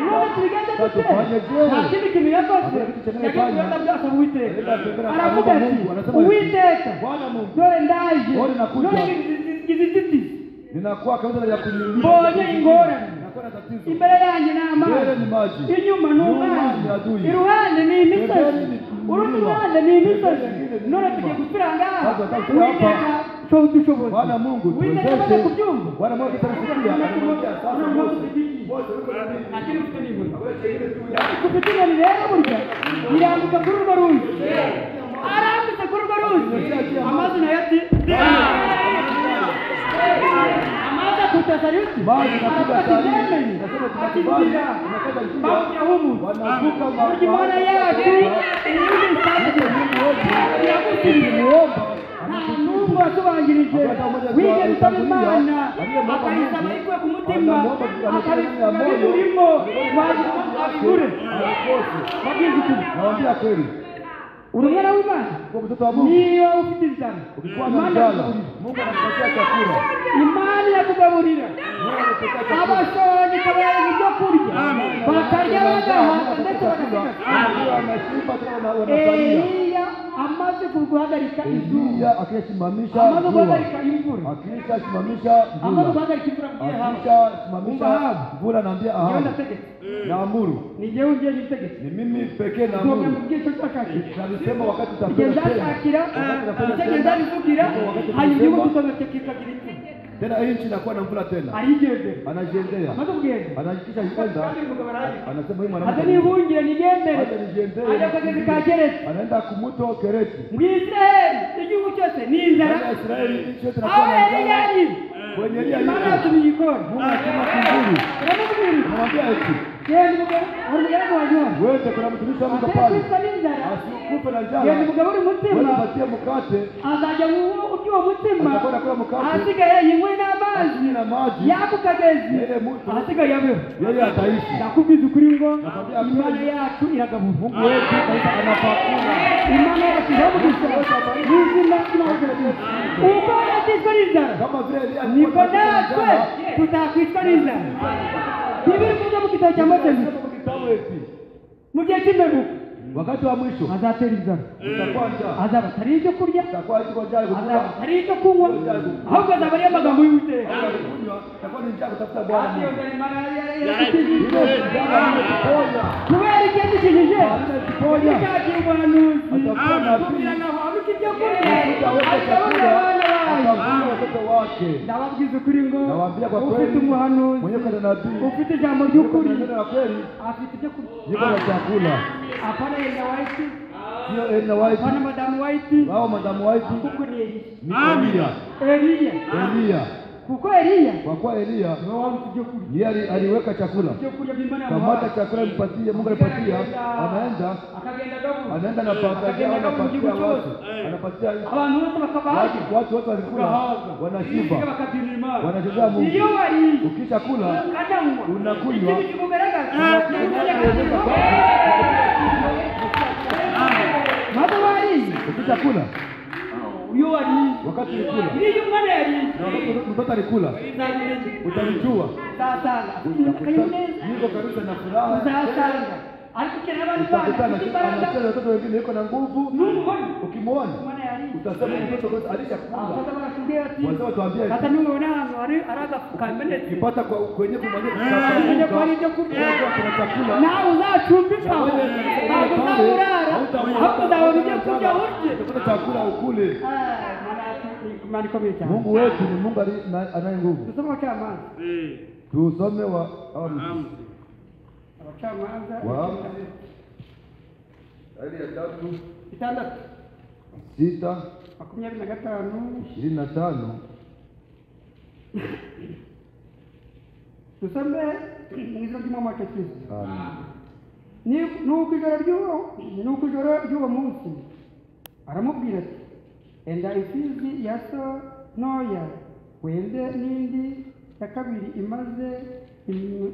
none tubigende dute? Nta kindi kintu yakoze, yagiye kureta byose Uwiteka, aravuga ati, Uwiteka dore ndaje, none izi nzitizi ninakuwa kabisa ya kunyumbia, mbonye ingorane, ninakuwa na tatizo, imbere yanjye ni amazi, inyuma ni umwanzi, iruhande ni imisozi, urundi ruhande ni imisozi, none tugiye gupfira ngaha. Uwiteka dushoboze, Bwana Mungu Uwiteka amaze kubyumva, Bwana Mungu atasikia, anamwambia sasa akiri ufite n'inkoni, ufite inkoni rero burya irambika kuri urwo ruzi, arambitse kuri urwo ruzi, amazi nayo ati amazi akutasa yuti, arafata ibyemeye, akibwira bakujya humuza, burya Imana yacu iyindi isatike iragusiga, nta n'umwe watubanjirije wigeze usaba Imana akayisaba yikuye ku mutima, akabivuga bimurimo wagira abigure, babwize ukuri, nawaambia kweli, urumwana w'Imana kwa mtoto wa Mungu, niyo ufite inzara, ukikuwa na njala, Mungu anakupatia chakula, Imana irakugaburira, abashonji ikabahereza ibyo kurya, bakarya bagahaga ndetse bagasiga. Eliya amaze guhagarika izuba, Eliya akisimamisha amaze guhagarika imvura, akisimamisha amaze mvula, guhagarika imvura mbwiye hawe, akisimamisha mvula, naambia njyewe aha, ndategetse, naamuru, ni njyewe ngiye nitegetse, ni mimi pekee nzobya naamuru, mu bwico cy'akakira, nalisema wakati igihe utapenda nzashakira, igihe nzabivugira, hanyuma igihugu kikongera kikagira imvura, tena hii nchi inakuwa na mvula tena, arigendera, anajiendea, amaze kugenda, anahakikisha kwenda, anasema huyu ate mwanamke nihungire nigendere, hata nijiendee, ajya kagezi ka Kereti, anaenda kumuto Kereti, mu Israeli igihugu cyose ni inzara, ndani ya Israeli nchi yote aho inakuwa na Eliya njaa, ari kwenye Eliya Imana yuko, yatumiye ikoni, Mungu anatuma kivuli, uramubwira anamwambia eti genda umugaragu wa Yohana, wewe kuna mtumishi wa Mungu atari pale, kwicwa n'inzara, asikufe na genda njala, umugabure umutima, wewe upatie mkate, azajya urya uwo mutima, atakwenda kula mkate, ahasigaye yinywe n'amazi asinywe na maji, y'ako kagezi, yeye mtu ahasigaye abeho. yeye ataishi. Ndakubwiza ukuri ngo Imana yacu iragabura, Mungu wetu kabisa anapakula, Imana yacu iramugisha n'izina ry'Imana. Uko yatishwe n'inzara kama vile Eliya niko natwe tutakwicwa n'inzara. Bibiri kuza mu gitabo cya Mose mu gihe cy'imperuka, wakati wa mwisho azatera inzara, utakuwa njaa, azaba atari ibyo kurya, utakuwa iko njaa azaba kukula, atari ibyo kunywa, ahubwo azaba ari amagambo y'Uwiteka. kunywa, utakuwa ni njaa kutafuta Bwana Ati Mungu. yongera Imana yarakijije, Ile njaa imetuponya, kubera igihe dukijije imetuponya, ikagira ubuhanuzi atakuwa nabii, kugira ngo ahabike ibyo kurya, ataweka agaburira chakula, abana bayo. atakuwa watoto wake. Ndababwiza ukuri ngo Nawaambia kwa ufite kweli, umuhanuzi, mwenye kuna nabii, ufite ijambo ry'ukuri, neno la kweli, afite ibyo kurya, yuko na chakula, apana Elina White, sio Elina White, apana Madamu White, wao madamu White, kuko ni ni Eliya, Eliya, kuko Eliya kwa kuwa Eliya ndio wamtu ibyo kurya, yeye aliweka chakula, ibyo kurya by'Imana kamata chakula mpatie, Mungu alipatia, anaenda akagenda gabura, anaenda na pakaja, anapatia watu, anapatia abantu bose bakabahaga, watu wote walikula, wanashiba, bakabwira Imana, wanachezea Mungu. iyo wari Ukisha kula kadanywa unakunywa, ikintu kikugaragaza maze wari ukisha kula, iyo wari wakati ulikula, iyo mwana yari na wakati mtoto alikula, utalijua uzasanga niko kabisa na furaha, uzasanga ariko kena abantu utakutana bana anacheza watoto wengine yuko na nguvu, n'umubona ukimwona mwana yari utasema mtoto basi alishakula. abaza baratubwira ati Wazee watuambia kata nubona ahantu hari aragapfukambenetse ukipata kwenye kumwambia ujye kwa ibyo kurya kuna chakula, nawe uzacumbika aho ntabwo uzaburara ahubwo uzabona ibyo kurya urye. utapata chakula ukule. Imana ikomeye cyane. Mungu wetu ni Mungu anaye nguvu. Tusome abacamanza, Tusome abacamanza Waamuzi ya 6 6 25 dusome mu izina ry'Umwami wacu Kristo. Amen. Nuko ijoro y'uwo munsi aramubwira ati enda imfizi ya so ntoya wende n'indi ya kabiri imaze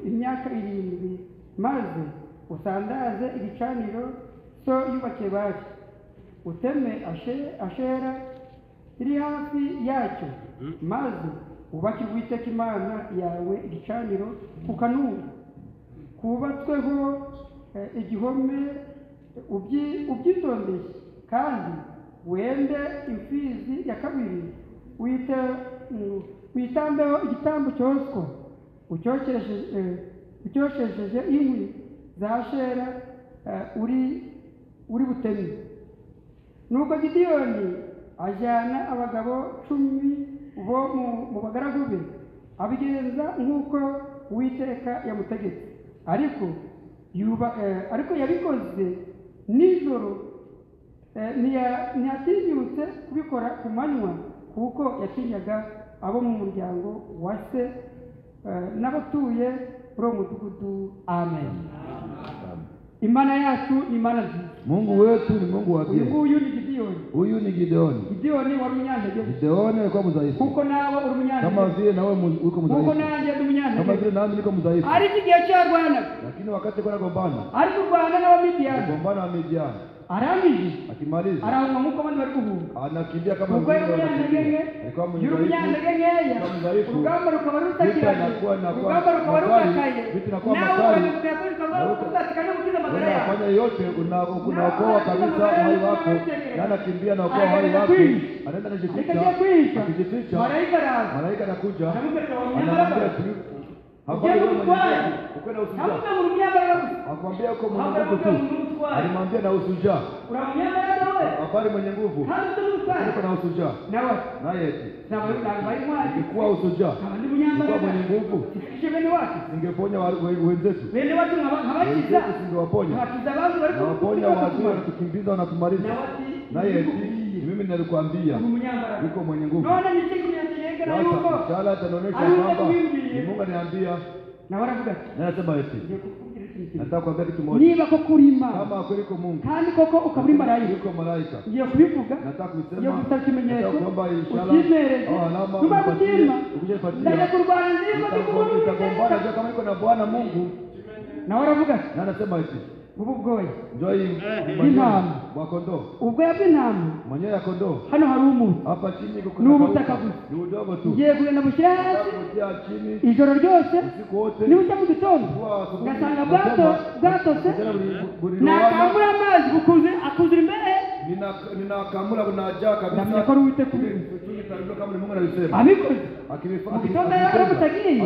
imyaka 7 maze usandaze igicaniro so yubakiye bari uteme ashera iri hafi yacyo maze ubake Uwiteka Imana yawe igicaniro ku kanunga kubatsweho igihome ubyitondeye kandi wende imfizi ya kabiri witambeho igitambo cyoswa ucyoshejeje inkwi za shera uri buteme. Nuko Gideyoni ajyana abagabo 10 bo mu bagaragu be abigenza nk'uko Uwiteka yamutegetse, ariko yabikoze nijoro, ntiyatinyutse kubikora ku manywa kuko yatinyaga abo mu muryango wa se n'abatuye muri uwo mudugudu. Amen. Imana yacu ni Imana nziza. Mungu wetu ni Mungu wa kweli. Huyu ni Gideyoni. Huyu ni Gideyoni. Gideyoni wari umunyantege. Gideyoni alikuwa mdhaifu. Kuko nawe uri umunyantege. Kama vile nawe uko mdhaifu. Kuko nanjye ndi umunyantege. Kama vile nami niko mdhaifu. Ariko igihe cyarwana. Lakini wakati kuna gombana. Ariko Rwanda na Midian. Gombana na Midian. Aramiji. Akimaliza. Arahunga nk'uko abandi bari guhunga. Anakimbia kama Kuko umunyantege. Alikuwa umunyantege ngeya. Urugamba rukaba rutakira. Urugamba rukaba rukakaye. Nawe unafanya yote unaokoa kabisa uhai wako, na anakimbia na okoa uhai wako, anaenda kujificha, malaika anakuja anamwambia ukwenda usuja, akwambia uko mwenye nguvu tu, alimwambia na usuja, habari mwenye nguvu, uko na usuja, naye ilikuwa usuja, ilikuwa mwenye nguvu, ningeponya wenzetu, singewaponya, nawaponya watu wanatukimbiza wanatumaliza, naye mimi nilikwambia yuko mwenye nguvu. Sasa inshallah ataonyesha kwamba Mungu ananiambia na waravuga nasema eti nataka kuambia kitu moja, niba ko kurima kama kweli ko Mungu kandi koko ukaburi malaika yuko malaika, ngiye kubivuga, nataka kusema ngiye gutaka ikimenyetso kwamba inshallah alama ukijepatia ndaje kurwana nzima tutagombana kama iko na Bwana Mungu. Na waravuga na nasema eti ubu bwoye njoi intama wa kondoo, ubwoya bw'intama manyoya ya kondoo, hano hari umuntu hapa chini kuko ni ubutaka gusa, ni udogo tu, ngiye kugenda bushyira hasi ijoro ryose, niba ujya mu gitondo ugasanga bwatose, nakamura amazi akuzira imbere, ninakamura bunajaa kabisa, namenya ko ari Uwiteka kama Mungu analisema, abikoze akitondo yaramutagiye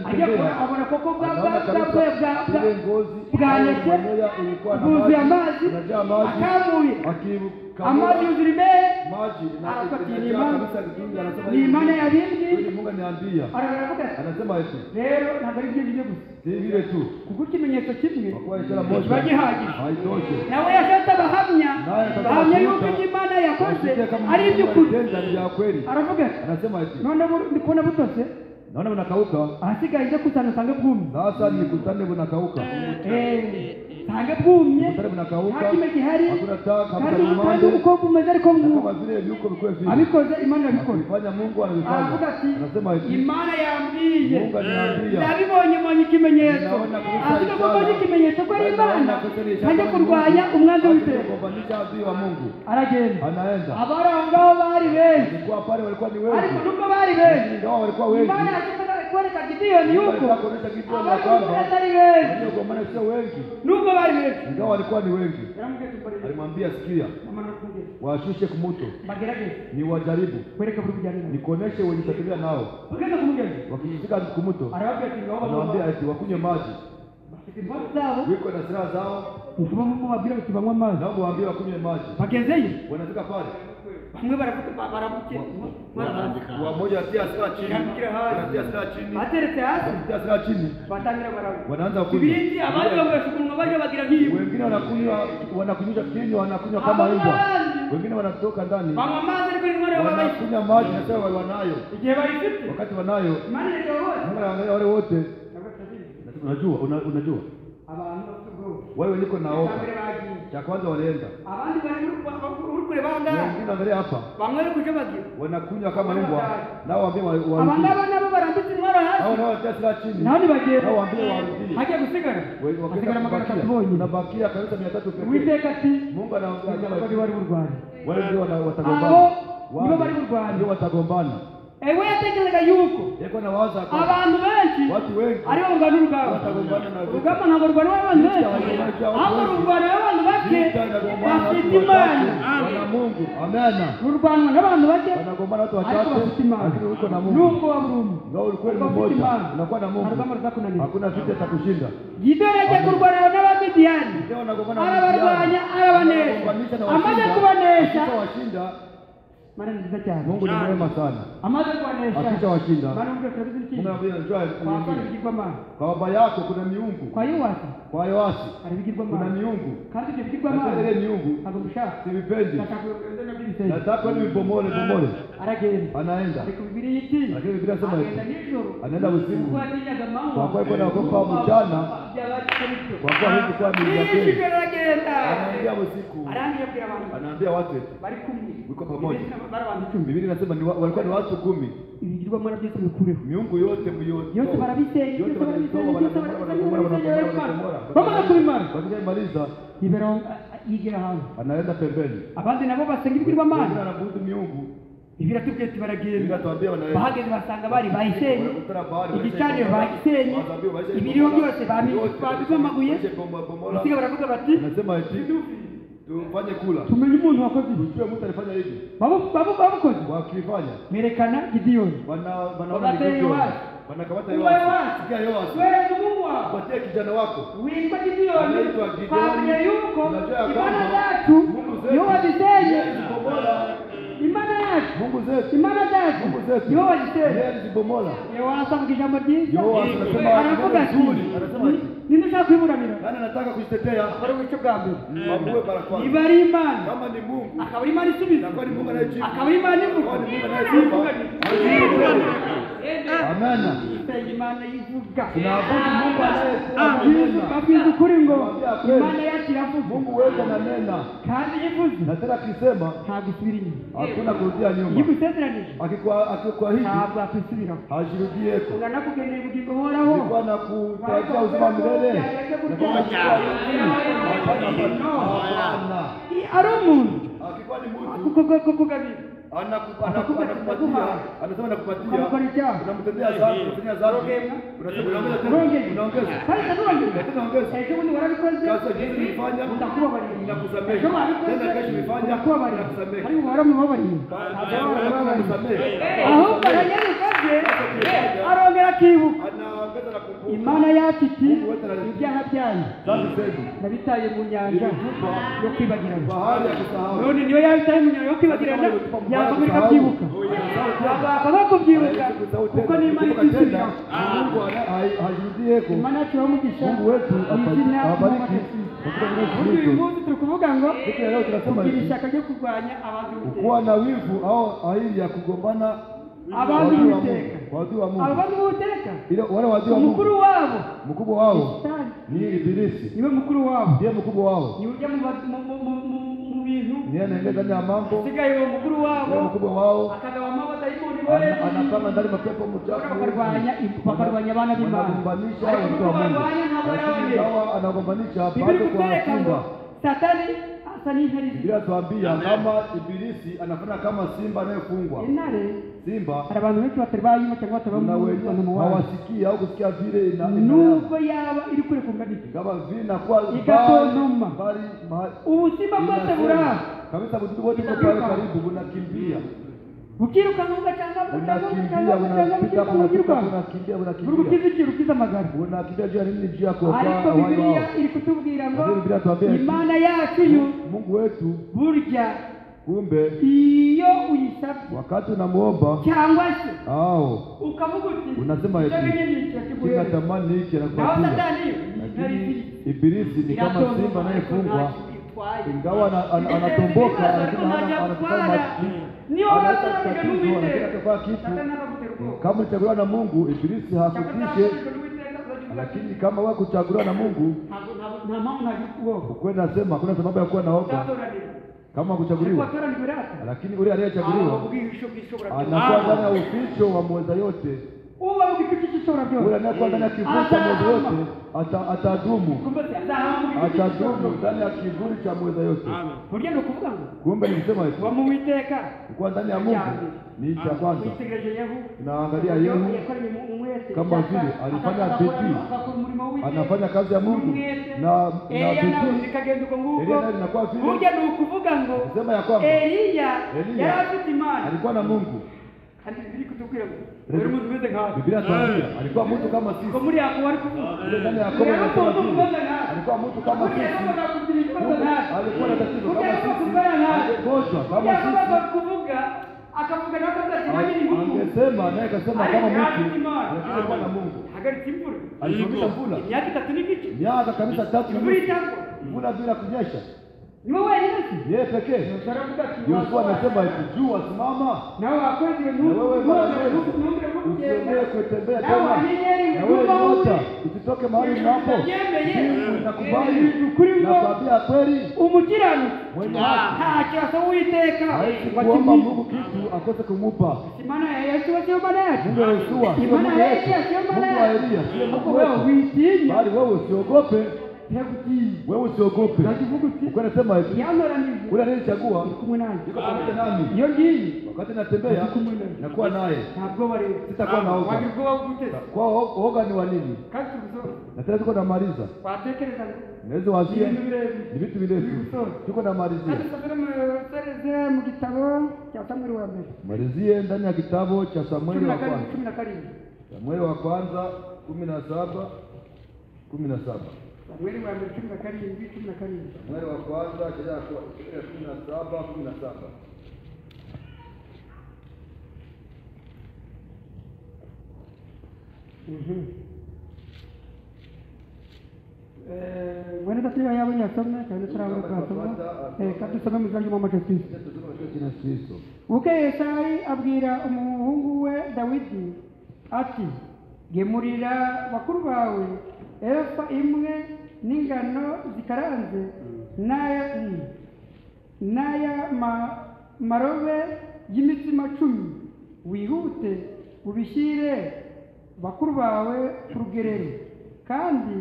ajya abona koko bwanetse bwuzuye amazi, akamuye amazi yuzura imbere, ni Imana yabindi. Mungu ananiambia, anasema eti rero ntabwo ari byinshi gusa, si vile tu, kuko ikimenyetso kimwe kiba gihagije. haitoshe, nawe yashatse abahamya yuko Imana yakoze ari iby'ukuri. Aravuga anasema eti none ndi kubona butose, naona bunakauka, ahasigaye ije kusana sange bwumye. Sasa nikutane bunakauka, sange bwumye, bunakauka, hakime gihari, hakuna taka, kandi uko bumeze ariko nguko kama vile yuko bikwe vile abikoze Imana yabikoze. Fanya Mungu anafanya. Aravuga ati anasema eti Imana yambwiye, Mungu ananiambia, ndabibonye mwenye ikimenyetso, afite kubonye ikimenyetso ko ari Imana kandi kurwanya umwanzi w'Iteka. kubanisha adui wa Mungu, aragenda, anaenda, abari aho ngaho bari benshi, walikuwa pale walikuwa ni wengi, ariko nubwo bari benshi, ingawa walikuwa wengi, Imana yashaka kwereka Gideyoni yuko kuonesha Gideyoni ya kwamba atari benshi, ndio kwa maana sio wengi, nubwo bari benshi, ingawa walikuwa ni wengi. Alimwambia sikia, washushe kumuto, ni wajaribu, nikuoneshe wenye tatilia nao, wakifika kumuto, anamwambia eti wakunywe maji, wiko na silaha zao, nao waambie wakunywe maji. Wanafika pale, mmoja atia silaha chini, atia silaha chini, atia silaha chini, wanaanza kunywa. Wengine wanakunywa kinywa, wanakunywa kama hivyo. Wengine wanatoka ndani wanakunywa maji na sasa wanayo. Wakati wanayo, wale wote unajua wewe niko naoga, Cha kwanza walienda. Abandi bari uri kureba ngaha. Wengine angalia hapa. Bamwe uri kuja bagira. Wanakunywa kama mbwa. Nao waambie Abangaba nabo barambitse intwaro hasi. hao nao watasira chini. Nao ni bagera. Nao waambie warudie. Haje gusigara. Wasigara magana katubonye. Unabakia kabisa 300 pekee. Witeka ati Mungu anaongea bari bari urwari. wale ndio watagombana. Abo nibo bari urwari. Ndio watagombana. Ewe yatekereza yuko Yeko na waza kwa abantu benshi watu wengi ari ongana urugamba. watagombana na Urugamba ntabwo rwari w'abantu benshi. Ahubwo rurwana n'abantu bake bafite Imana. wana Mungu. Amena. Rurwanwa n'abantu bake Wanagombana watu ariko wachache bafite Imana. lakini uko na Mungu. Nubwo waburumu. Ngao ulikuwa ni mmoja. Unakuwa na Mungu. Hakuna kitu cha kushinda. Gideon ajya kurwana n'Abamidiyani. Leo wanagombana Arabarwanya arabanesha. Amaze kubanesha washinda. Mana nziza cyane. Mungu ni mwema sana. Amaze kubanesha. Akisha washinda. Mana Mungu kabisa iki. Mungu anambia njoo Bigirwa Mana. kwa baba yako kuna miungu. Kwa Yoasi Kwa Yoasi ari bigirwa kuna Mana. miungu. Kandi ibyo bigirwa Hata Mana. ile miungu Agushaka. sivipendi. Nataka Nataka ni bomole. aragenda. Anaenda. Ariko Biblia iti. Lakini Biblia inasema hivi. Agenda nijoro. Anaenda usiku. Kwa atinyaga mawa. Kwa kuwa yuko na wakopa mchana. Kwa kuwa hizi kwa ni yake. Aragenda. Anaingia usiku. Arangiye kubwira abantu. Anaambia watu eti Bari kumwe. wiko pamoja. Bari abantu 10. Biblia inasema walikuwa ni watu 10. Ibigirwa Mana byose bikureho. Miungu yote myote. Yose barabisenya. Yote Bamaze kubimara. Wakimaliza Ibero yigira hanze. anaenda pembeni. Abandi nabo basenga ibigirwa Mana. Anabudu miungu. Ibira tubwiye ati baragenda. Inatuambia wanaenda. Bahageze basanga bari bayisenye. Igicaniro bagisenye. Ibiriho byose babibomaguye. Basiga baravuga bati Anasema eti tufanye kula. tumenye umuntu wakoze ibi. Tujue mtu alifanya hivi. Babukoze. Wakifanya Merekana Gideon. wanaona ni Yoasi. Wanakamata Yoasi. Sikia Yoasi. Wewe ni Mungu wako. Patie kijana wako. Wimba Gideon. Anaitwa Gideon. Kwa yuko. Unajua ya Imana kwamba zetu. Yowazisenye. Imana yetu. Mungu zetu. Imana zetu. Mungu zetu. Yowazisenye. Yeye alizibomola. Yewasa mu kijambo ryiza. Yoasi anasema aravuga ati anasema ati ninde ushaka kwiburanira nani anataka kujitetea? bari wico bwa mbere Wamuwe mara kwanza. niba ari Imana Kama ni Mungu. akaba ari Imana isubiza Kwa ni Mungu anayejibu. akaba ari Imana ivuga Kwa ni Mungu anayejibu. Amena. Imana ivuga Tunaabudu Mungu anayejibu. babwiza ukuri ngo Imana yacu iravuga Mungu wewe ananena. kandi ivuze Na tena akisema ntabwo isubira inyuma hakuna kurudia nyuma. yigusezeranije Akikuahidi ntabwo akwisubiraho hajirudieko. unanakugenera ubugingo buhoraho Nilikuwa nakutajia uzima milele. Hapana. ari umuntu Akikuwa ni mtu kukugabira anasema nakupatia, Ukamkora icyaha. unamtendea dhambi, unafanyia dhambi, unaongeza tena, unaongeza tena, ongeza. ejo bundi warabikoze Sasa jinsi nilifanya ndakubabarira nakusamehe, ejo wabikoze tena kesho nilifanya ndakubabarira nakusamehe, ariko waramubabariye nakusamehe. ahubwo aranyarukabye arongera akibuka Anaongeza na kumbuka Imana yacu iti ibyaha byanyu dhambi zenu, nabitaye mu nyanja yo kwibagirana bahari ya kusahau. none niyo yabitaye mu nyanja yo kwibagirana yakomeza akabyibuka yakaba kubyibuka kuko ni Imana itisubiraho Mungu hajirudieko. Imana yacu iramugisha Mungu wetu izina abariki. ubundi uyu munsi turi kuvuga ngo Siku ya leo tunasema kugira hivi, ishyaka ryo kurwanya abantu kuwa na wivu au ahili ya kugombana abantu wadui wa b'Uwiteka Mungu, wadui wa Mungu. abantu b'Uwiteka Ile wale wadui wa Mungu, umukuru wabo mkubwa wao Satani ni Ibilisi, niwe mukuru wabo ndiye mkubwa wao. ni ujya mu bintu Niye anaingia ndani ya mambo, sigaye uwo mukuru ndiye wabo mkubwa wao. akagabamo abadayimoni benshi Anapanga ndani mapepo mchafu, bakarwanya abana b'Imana wanagombanisha ariko watu wa Mungu. barwanya ntabwo Lakini arabe hawa anagombanisha Biblia bado kwa kutwereka ngo simba. Satani asa n'intare Biblia tuambia kama Ibilisi anafanya kama simba anayefungwa. intare Simba hari abantu benshi batari bayima cyangwa batari na bamuzi wenyewe hawasikia au kusikia vile nubwo yaba iri kure ku ngadiki kama vile inakuwa Ikatontoma. bali ubuzima bwose buraha kabisa, vitu wote kwa pale karibu unakimbia, bukirukanka ugacyanga unakimbia, unapita, unakimbia, urukiza amagara unakimbia juu ya nini? Juu ya kuokoa ariko wao. Bibiliya iri kutubwira ngo Biblia tuambia Imana yacu yo Mungu wetu burya kumbe iyo uyisabye wakati unamuomba cyangwa se au ukavuga uti unasema eti kina tamani hiki naho anakupatia, Satani lakini Ibilisi ni kama simba anayefungwa, ingawa anatomboka, lakini anataka niyo wataraga n'Uwiteka kitu. Kama ulichaguliwa na Mungu, Ibilisi hakufishe, lakini kama wewe kuchaguliwa na Mungu, nta mpamvu ntagira ubwoba. ukweli nasema hakuna sababu ya kuwa na hoga kama kuchaguliwa. Lakini ule aliyechaguliwa anakuwa ndani ya uficho wa mweza yote. Ule anakuwa ndani ya kivuli cha mweza yote atadumu ndani ya kivuli cha mweza yote. Kumbe nilisema hivi, kuwa ndani ya Mungu ni cha kwanza. Naangalia Yehu kama vile alifanya bidii, anafanya kazi ya Mungu na bidii. Elia inakuwa vile sema ya kwamba Elia alikuwa na Mungu. Biblia inatuambia alikuwa mtu kama sisi. Ndani ya Yakobo alikuwa mtu kama sisi. Alikuwa na tatizo kama sisi. Alikuwa kama sisi. Angesema naye akasema kama mtu alikuwa na Mungu. Alifundisha mvula. Miaka kabisa 3 mvula bila kunyesha. Yeye pekee. Yoshua anasema jua simama. Na wewe usiendelee kutembea tena. Na wewe nyota usitoke mahali unapo. Nakubali na kwambia kweli. Umujirani. Mwenye haki. Kuomba Mungu kitu akose kumupa. Imana ya Yesu sio maana yake. Mungu wa Yoshua sio maana yake. Mungu wa Elia sio Mungu wetu. Bali wewe usiogope. Wewe usiogope. Uko nasema hivi. Ule aliyechagua yuko pamoja nami. Wakati natembea nakuwa naye. Sitakuwa na hoga. Kwa hoga ni wa nini? Nataka tuko namaliza. Naweza wazia ni vitu virefu. Tuko namalizia. Mu gitabo cha Samueli wa mbere. Malizie ndani ya kitabu cha Samueli wa kwanza. Samueli wa kwanza 17. Samueli wa mbere 17. Samueli wa kwanza 17. Mwene tatiwa yabo nyasomna cyane turabura kwasomna kadusoma mu zanjye mama Kristo. Uke Yesayi abwira umuhungu we Dawidi ati gemurira bakuru bawe efa imwe n'ingano zikaranze n'aya marobe y'imitsima 10 wihute ubishyire bakuru bawe ku rugerero kandi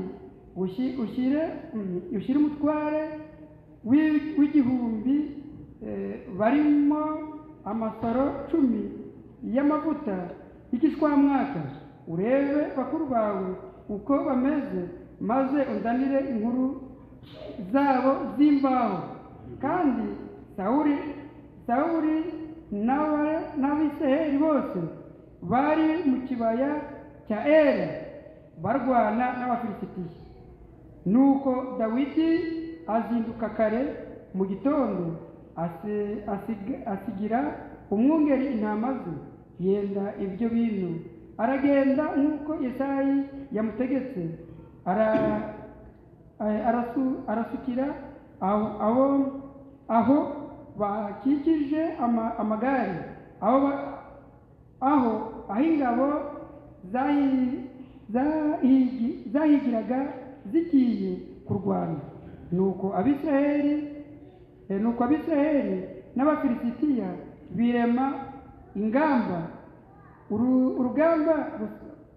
ushyire umutware w'igihumbi barimo amasaro 10 y'amavuta y'igishwamwaka urebe bakuru bawe uko bameze maze undanire inkuru zabo z'imvaho kandi Sawuli n'Abisirayeli bose bari mu kibaya cya Ela barwana n'Abafilisitiya. Nuko Dawidi azinduka kare mu gitondo asigira umwungeri intama ze yenda ibyo bintu aragenda nk'uko Yesayi yamutegetse arasukira aho bakikije amagare aho ingabo zahigiraga zigiye kurwana. Nuko Abisirayeli n'Abafilisitiya birema ingamba, urugamba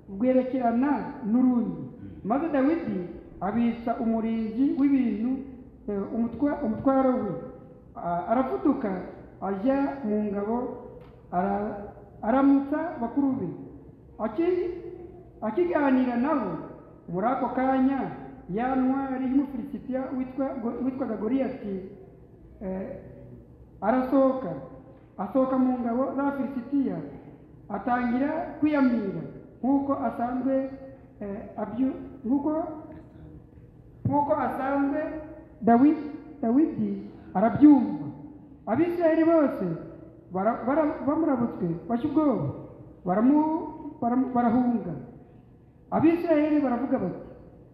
rwerekerana n'urundi. Maze Dawidi abitsa umurinzi w'ibintu umutwaro we, aravuduka ajya mu ngabo, aramutsa bakuru be. Akiganira nabo muri ako kanya, ya ntwari y'Umufilisitiya witwaga Goliyati asohoka mu ngabo z'Abafilisitiya, atangira kwiyamira nk'uko asanzwe Dawidi arabyumva. Abisirayeli bose bamurabutswe bashya ubwoba, barahunga. Abisirayeli baravuga bati,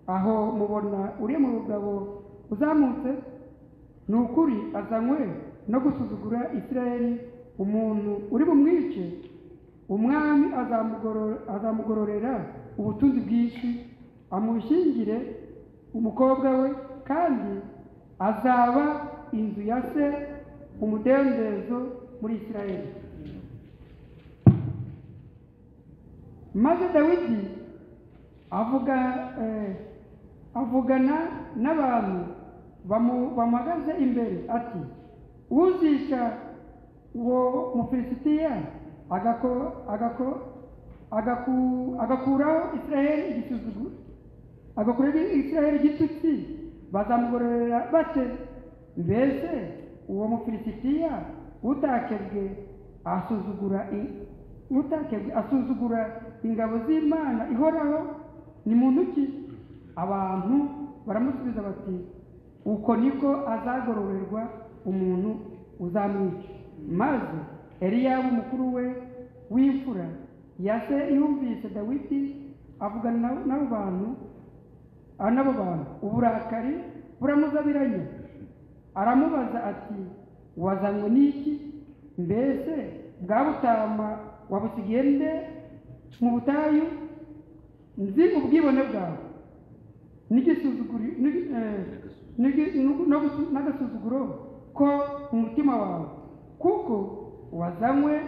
aho mubona uriya mugabo uzamutse, ni ukuri azanywe no gusuzugura Isirayeli, umuntu uri bumwice. Umwami azamugororera ubutunzi bwinshi, amushingire umukobwa we, kandi azaba inzu ya se umudendezo muri Isirayeli. Maze Dawidi avugana n'abantu bamuhagaze imbere ati, uzica uwo Mufilisitiya agakuraho Isirayeli igisuzuguro, agakuraho Isirayeli igitutsi, bazamugororera bate? Mbese uwo Mufilisitiya utakebwe asuzugura ingabo z'Imana ihoraho ni muntu ki? Abantu baramusubiza bati, uko niko azagororerwa umuntu uzamwica. Maze Eliyabu mukuru we w'imfura ya se yumvise Dawidi avugana n'abo bantu, uburakari buramuzabiranya. Aramubaza ati, wazanywe n'iki? Mbese bwa butama wabusigiye nde mu butayu? Nzi ubwibone bwawe n'agasuzuguro ko umutima wawe, kuko wazanywe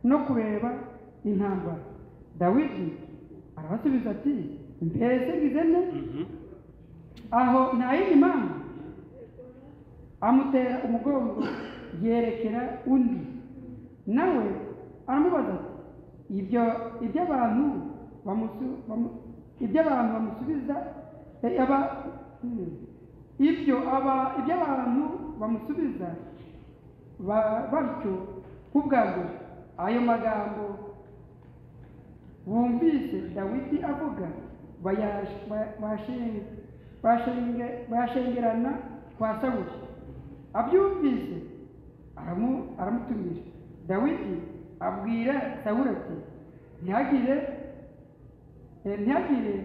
no kureba intambara. Dawidi arabasubiza ati, mbese ngize nte? Aho nta yindi mpamvu. Amutera umugongo yerekera undi, nawe aramubaza ati, ibyo abantu bamusubiza batyo kubwabo ayo magambo bumvise Dawidi avuga, bashengerana kwa Sawuli. Abyumvise aramutumira. Dawidi abwira Sawuli ati, ntihagire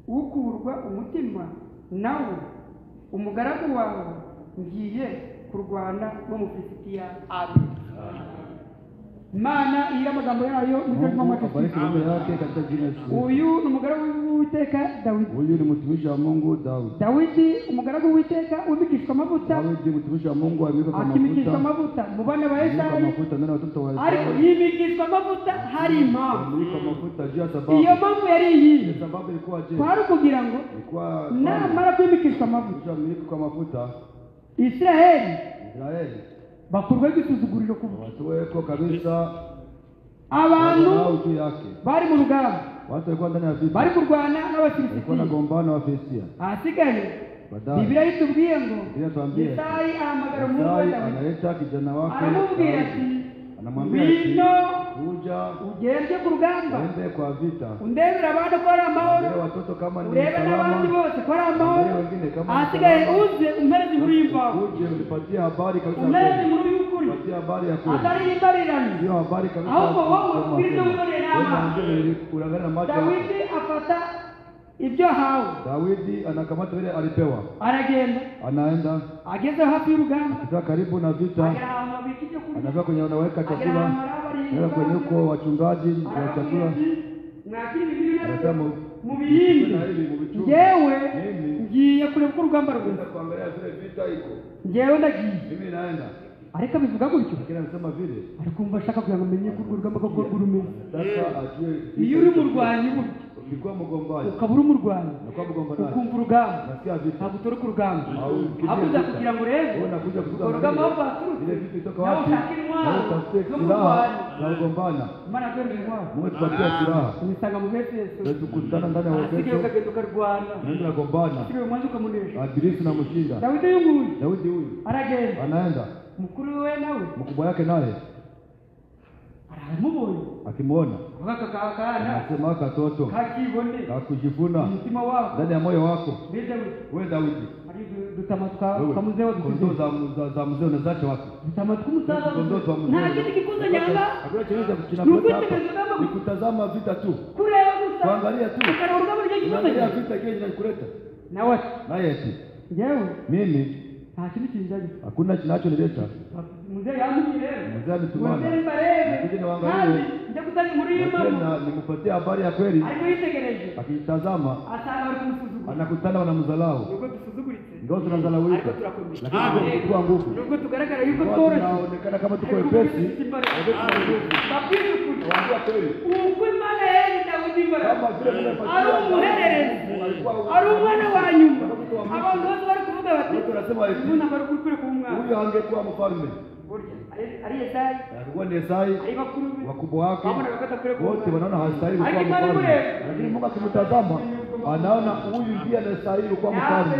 ukurwa umutima nawe, umugaragu wawe ngiye kurwana n'Umufilisitiya. Amen. Imana iri amagambo yayo uyu ni umugaragu w'Uwiteka Dawidi. Huyu ni mtumishi wa Mungu Daudi. Dawidi umugaragu w'Uwiteka umikishwa amavuta. Dawidi mtumishi wa Mungu akimikishwa amavuta mu bana ba Yesayi. Ariko yimikishwa amavuta hari impamvu. Iyo mpamvu yari iyi. Kwari kugira ngo namara kwimikishwa amavuta Israeli bakurwe igisuzuguriro ku watuweko kabisa abantu bari mu rugamba, watu walikuwa ndani ya vita, bari kurwana n'Abafilisitiya, walikuwa nagombana na Wafilistiya. Asigaye Biblia itubwiye ngo Yesayi ahamagara Dawidi, analeta kijana wake, aramubwira ati, anamwambia kuja ugende ku rugamba, ende kwa vita, undebera abantu ko ari amahoro, watoto kama ni urebe n'abandi bose ko ari amahoro. Asigaye uze umpereze inkuru y'imvaho, uje unipatie habari kabisa, umpereze inkuru y'ukuri, unipatie habari ya kweli, atari imbarirano, hiyo habari kabisa. ahubwo wowe ubwirize wiboneye n'amaso. Urangana Dawidi afata ibyo hawe. Dawidi anakamata vile alipewa, aragenda, anaenda, ageze hafi y'urugamba, akifika karibu na vita, anafika kwenye wanaweka chakula, ndio kwenye uko wachungaji wa chakula, anasema mubirinde, ngewe ngiye kureba uko urugamba rumeze, kuangalia vile vita iko, ngewe ndagiye, mimi naenda. Ariko bivuga gutyo, lakini anasema vile ariko umva ashaka kugira ngo amenye ko urugamba ko rumeze. Sasa ajue iyo uri murwanyi ukikuwa mgombani, ukabura umurwanyi, ukumva urugamba, ntabwo utari ku rugamba, abuza kugira ngo urebe urugamba aho baturutse, ile vitu itoka nawe wapi, ushaka intwaro silaha na ugombana. Imana agenda intwaro, Mungu tupatie silaha, unisanga mu Efeso, tukutana ndani ya Efeso, asigaye ukagenda ukarwana, nenda kugombana, asigaye mwanzo ukamunesha, Ibilisi na mshinda. Dawidi huyu aragenda, anaenda, mukuru we nawe, mkubwa yake naye aramubonye, akimwona akakakana, anasema katoto kakibone, kakujivuna umutima wako, ndani ya moyo wako. Wewe Dawidi, dutamatwa kamuzeho kondoo za mzee unazacha wapi? Dutamatwa umusaza, kondoo za mzee, nta kindi kikuza nyanga, hakuna chenye kinapata hapa, ni kutazama vita tu, kureba gusa, kuangalia tu, ukareba urugamba kuangalia vita kile kinakuleta nawe naye eti ngewe mimi nta kindi kinzaje, hakuna kinachonileta mzee yamukire mzee alitumana mzee barebe kuja niwaangalie ndakutani muri imamo tena nimupatie habari ya kweli ariko yitegereje akitazama asanga bari kumusuzugura anakutana wanamzalau nubwo dusuzuguritse ndio tunazalauika ariko turakomeye lakini kwa nguvu nubwo tugaragara yuko tworoshye tunaonekana kama tuko wepesi babwire ukuri waambia kweli uko Imana yari Dawidi imbaraga kama vile mnapatia ari umuhererezi ari umwana wa nyuma abantu bose bari kuvuga bati watu wanasema hivi umuntu bari kuri ku mwana huyu angekuwa mfalme ari Yesaya alikuwa ni Yesaya ari bakuru wakubwa wake wabona bakata kure ku wote wanaona hastahili kuwa Lakini Imani mfalme mure. lakini Mungu akimtazama anaona huyu ndiye anastahili kuwa mfalme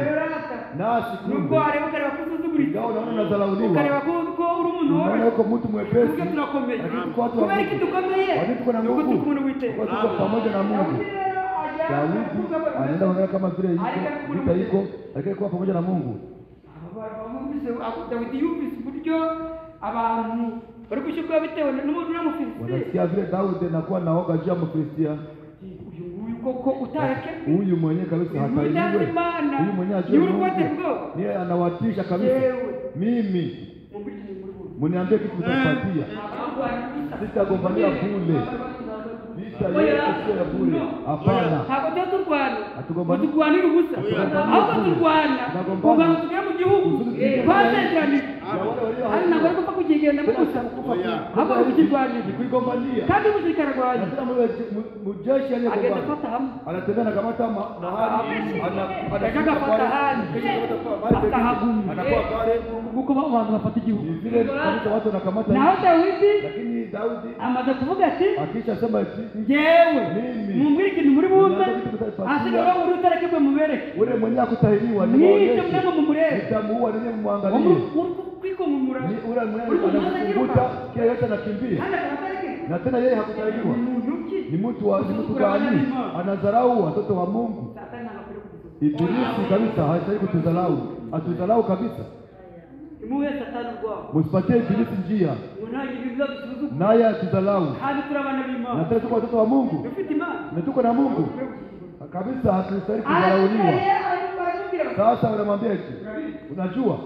nasi nubwo kumbe areba kare bakusuzuguritse ingawa unaona unadharauliwa ukareba ko uri umuntu unaona woroshye uko mtu mwepesi Tuvuge tunakomeye lakini tuko watu wa kubera iki Mungu dukomeye Wakati tuko na nuko nguvu turi kumwe n'Uwiteka tuko pamoja na Mungu Daudi anaenda kuangalia kama vile iko vita iko lakini kuwa pamoja na Mungu Dawidi yumvise uburyo abantu bari gushyirwa bitewe n'umuntu n'Umufilisitiya wanasikia vile Daudi anakuwa naoga juu ya Mfilistia uyu koko utareke huyu mwenyewe kabisa hataiwe huyu mwenyewe ajue Mungu niye anawatisha kabisa mimi mniambie kitu mtapatia sitagombania kule vita yetu sio ya bure hapana ntabwo turwana Hatugombani. turwanira ubusa ahubwo turwana kuva ngo tugere mu gihugu twazengeranije hari ntabwo ari gupfa kukigenda gusa ahubwo ari kukirwanira kuigombania kandi umusirikare arwanya Anataka mujeshi agenda aliyegombana afata hamwe anatembea na kamata mahali Akashaka afata hali anakuwa pale kuko abantu bafata igihugu ni vile kabisa watu wanakamata naho Dawidi lakini Daudi amaze kuvuga ati akisha sema njyewe Mimi. mumbwire ikintu muri buze asigaye muri utarekebwe mubereke ule mwenyewe akutahiriwa nico mnamo mumurebe nitamuua ninyi mwangalie kwikomumura ule mwenyewe anakukuta kila yote anakimbia kandi akabatareke na tena yeye hakutahiriwa umuntu ki ni mtu gani anadharau watoto wa Mungu satani anapeleka kutuzuia Ibilisi kabisa hastahili kutudharau atudharau kabisa imuhe satani rwao msipatie Ibilisi njia unaje bivuga bisuzuku naye atudharau kandi turabana na b'Imana tena tuko watoto wa Mungu dufite Imana na tuko na Mungu kabisa hatustahili kudharauliwa sasa unamwambia eti unajua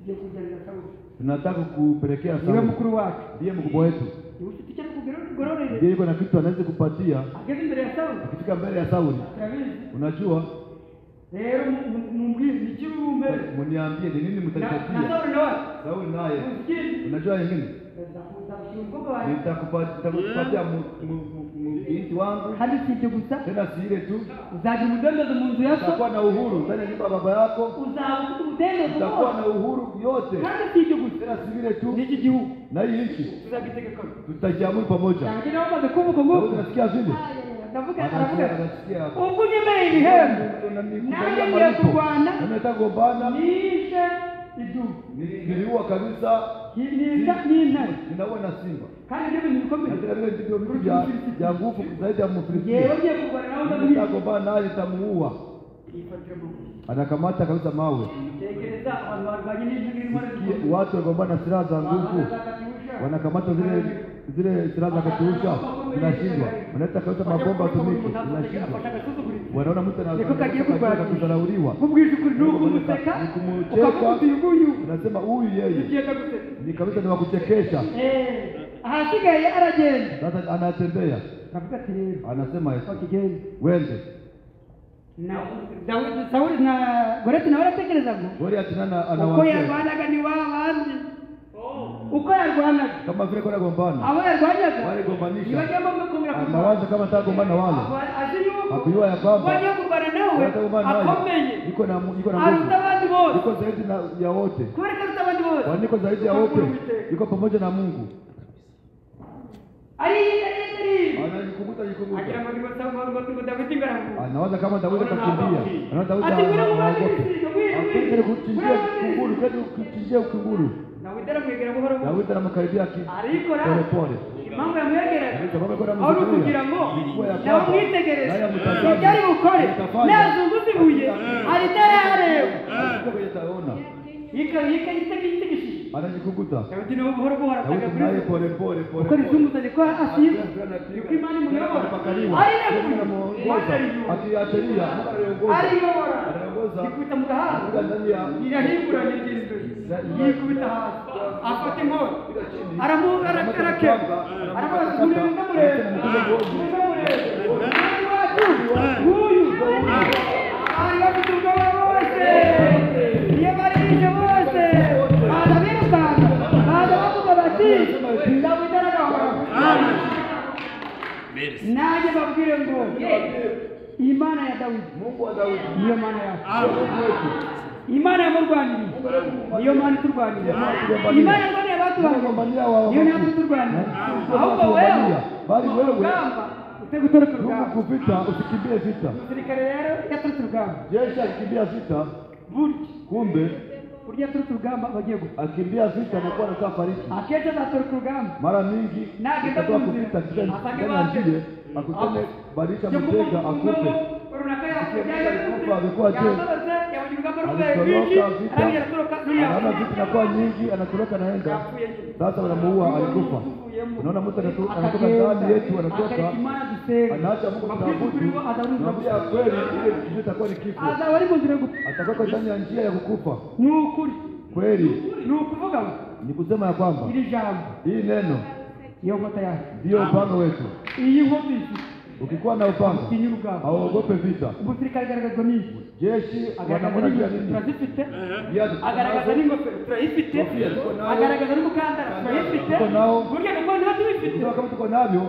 ngiye kujyana Sauli tunataka kupelekea niwe Sauli mukuru wacu ndiye mkubwa wetu ufite icyo kugororera ndiye iko na kitu anaweza kupatia ageze imbere ya Sauli akifika mbele ya Sauli turabizi unajua rero mumbwire iki rumbe mniambie ni nini na mtanipatia Sauli nawe Sauli naye usikii unajua nyingine nitakupatia binti wangu hadi sije gusa tena si ile tu uzaje umudendezo mu nzu yako utakuwa na uhuru ndani ya nyumba ya baba yako uzaba ufite umudendezo utakuwa na uhuru yote kandi sije gusa tena si ile tu n'iki gihugu na hii nchi tuzagitegeka tutajiamuri pamoja cyangwa nawe umaze kuvuga ngo Daudi nasikia vile ndavuga aravuga anasikia ubwo unyemereye ibihembo nanjye ngiye kurwana nataka kugombana nishe idubu niliua kabisa n'intare ninaua na simba kandi ibyo bintu bikomeye na tena vile ndivyo vitu vya nguvu zaidi ya Mfilistia yewe ngiye kurwana nawe ndamuhiga nitagombana naye nitamuua yifatira mu anakamata kabisa mawe tekereza abantu barwanye n'intare watu wagombana na silaha za nguvu wanakamata zile silaha za katusha zinashindwa wanaleta kabisa mabomba tumike zinashindwa wanaona mtu anataka kudharauliwa kubwije ukuri nuko umuseka ukavuga uyu unasema huyu yeye ni kabisa ni wakuchekesha ahasigaye aragenda sasa anatembea kavuga ati rero anasema akigenda wende na Dawidi Sauli na Goliathi nawe aratekereza ngo Goliathi nana uko anawaambia yarwanaga ni wabandi uko yarwanaga kama vile kwa gombana abo yarwanyaga wale gombanisha nibajyamo gukomera anawaza kama nataka gombana wale azi yuko akijua ya kwamba waje kurwana nawe akomeye iko na nguvu aruta abandi bose iko zaidi ya wote kubera ko aruta abandi bose niko zaidi ya wote iko pamoja na Mungu ari anajikumbuta agira ngo ngo Dawidi ngarangu anawaza kama Daudi atakimbia anaona ati ngwino mu bandi Daudi kuchinjia kunguru kwenda kuchinjia kunguru Dawidi aramwegera buhoro buhoro Daudi anamkaribia ariko pole pole impamvu yamwegera sababu kwa aho kugira ngo nawe mwitegereze ibyari bukore nazunguza ibuye aritara areba yitegereje anajikukuta Dawidi nawe buhoro buhoro ataka kuri naye pole pole pole uko rizunguzanye ko asize yuko imana imuyobora akiachilia ariyobora ikubita mu gahanga irahinguranye ry'inzu yikubita hasi afata inkota arakeba arabaza murebe uyu ari bafite ubwoba bose iyo barije bose baza birukanga baza bavuga bati dawidi aragahora nanjye babwire ngo imana ya Dawidi niyo mana yacu imana yamurwaniriye niyo mana iturwaniriye imana yarwaniye abatubanira niyo natwe turwanira ahubwo wewe bali wewe utegutoroka urugamba kuvita usikimbie vita umusirikare rero yaturutse urugamba jeshi akimbia vita burya kumbe burya yaturutse urugamba bagiye gupfa akimbia vita anakuwa anakaa fariki akenshi azatoroka urugamba mara mingi nagenda atakuwa kupita njie akutane badilisha mtega akufe kufa amekuwa je alitoroka vita anaona vitu inakuwa nyingi anatoroka naenda sasa wanamuua alikufa unaona mtu anatoka ndani yetu anatoka anaacha Mungu tunaabudu naambia kweli ile kitu itakuwa ni kifo atakuwa ndani ya njia ya kukufa kweli ni kusema ya kwamba hii neno ndio upanga wetu. Ukikuwa na upanga hauogope vita. Jeshi wanamwona juu ya nini? Agaragaza n'ingofero turayifite, agaragaza n'umukandara turayifite, burya nuko niba tubifite kama tuko navyo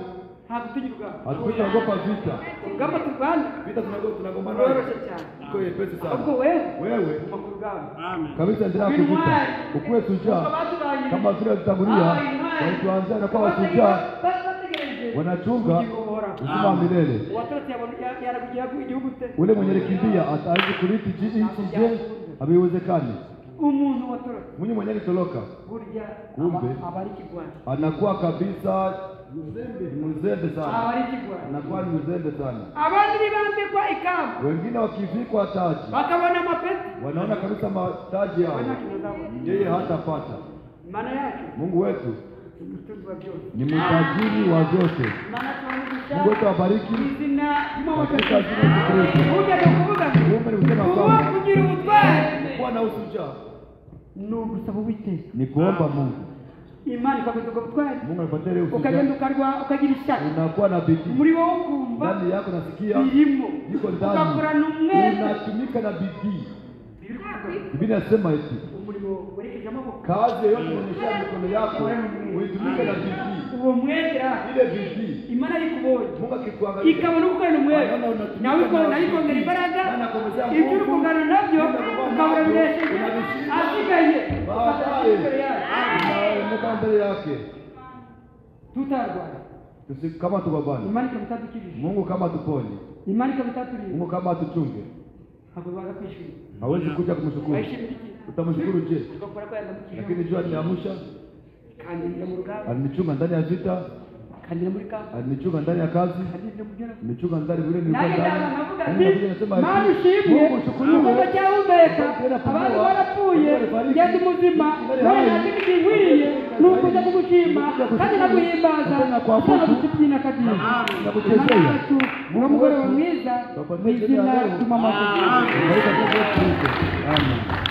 hatutuogopa vita. Kama turwana vita tunagombana iko yepesi sana. Hapo wewe kabisa endelea kuvita. Ukuwe shujaa kama vile tutangulia walituanzia na kwa washujaa wanachunga uzima wa milele. Ule mwenye alikimbia ataweza kurithi nchi je? Haiwezekani. Mwenye alitoroka kumbe anakuwa kabisa mzembe sana. Anakuwa ni mzembe sana. Wengine wakivikwa taji wanaona kabisa mataji yao yeye hatapata. Mungu wetu ni mtajiri wa zote. Mungu wetu abariki katika jina la Yesu. Kuwa na ushujaa ni kuomba Mungu. Imani kwa kutoka mtwari Mungu anapatia leo ukagenda ukagira ishaka unakuwa na bidii muri wowe kumva ndani yako nasikia birimo yuko ndani unatumika na bidii. Biblia inasema eti kazi yote inaonyesha mikono yako uitumike na bidii. Uwo mwera ile bidii Imana ikubonye Mungu akikuangalia ikabona ukorana umwera nawe ikongera imbaraga ibyo ukungana nabyo ukabura biresheje asigaye unaonekana mbele yake tutarwana kama tubabana. Imani kamtatukirije Mungu kama tupone. Imani kamtatukirije Mungu kama tuchunge. hakuweza kuishukuru Hawezi kuja kumshukuru. Utamshukuru je? Lakini jua niamsha alinichunga ndani ya vita, alinichunga ndani ya kazi, alinichunga ndani vile nilikuwa ndani. Manu shimwe Mungu cyahumeka abantu barapfuye ngende muzima wewe nakibigwiriye nukuja kugushima kandi naguhimbaza kandi kukibyina kadini nakuchezea Mungu mwiza mwizina tumama. Amen.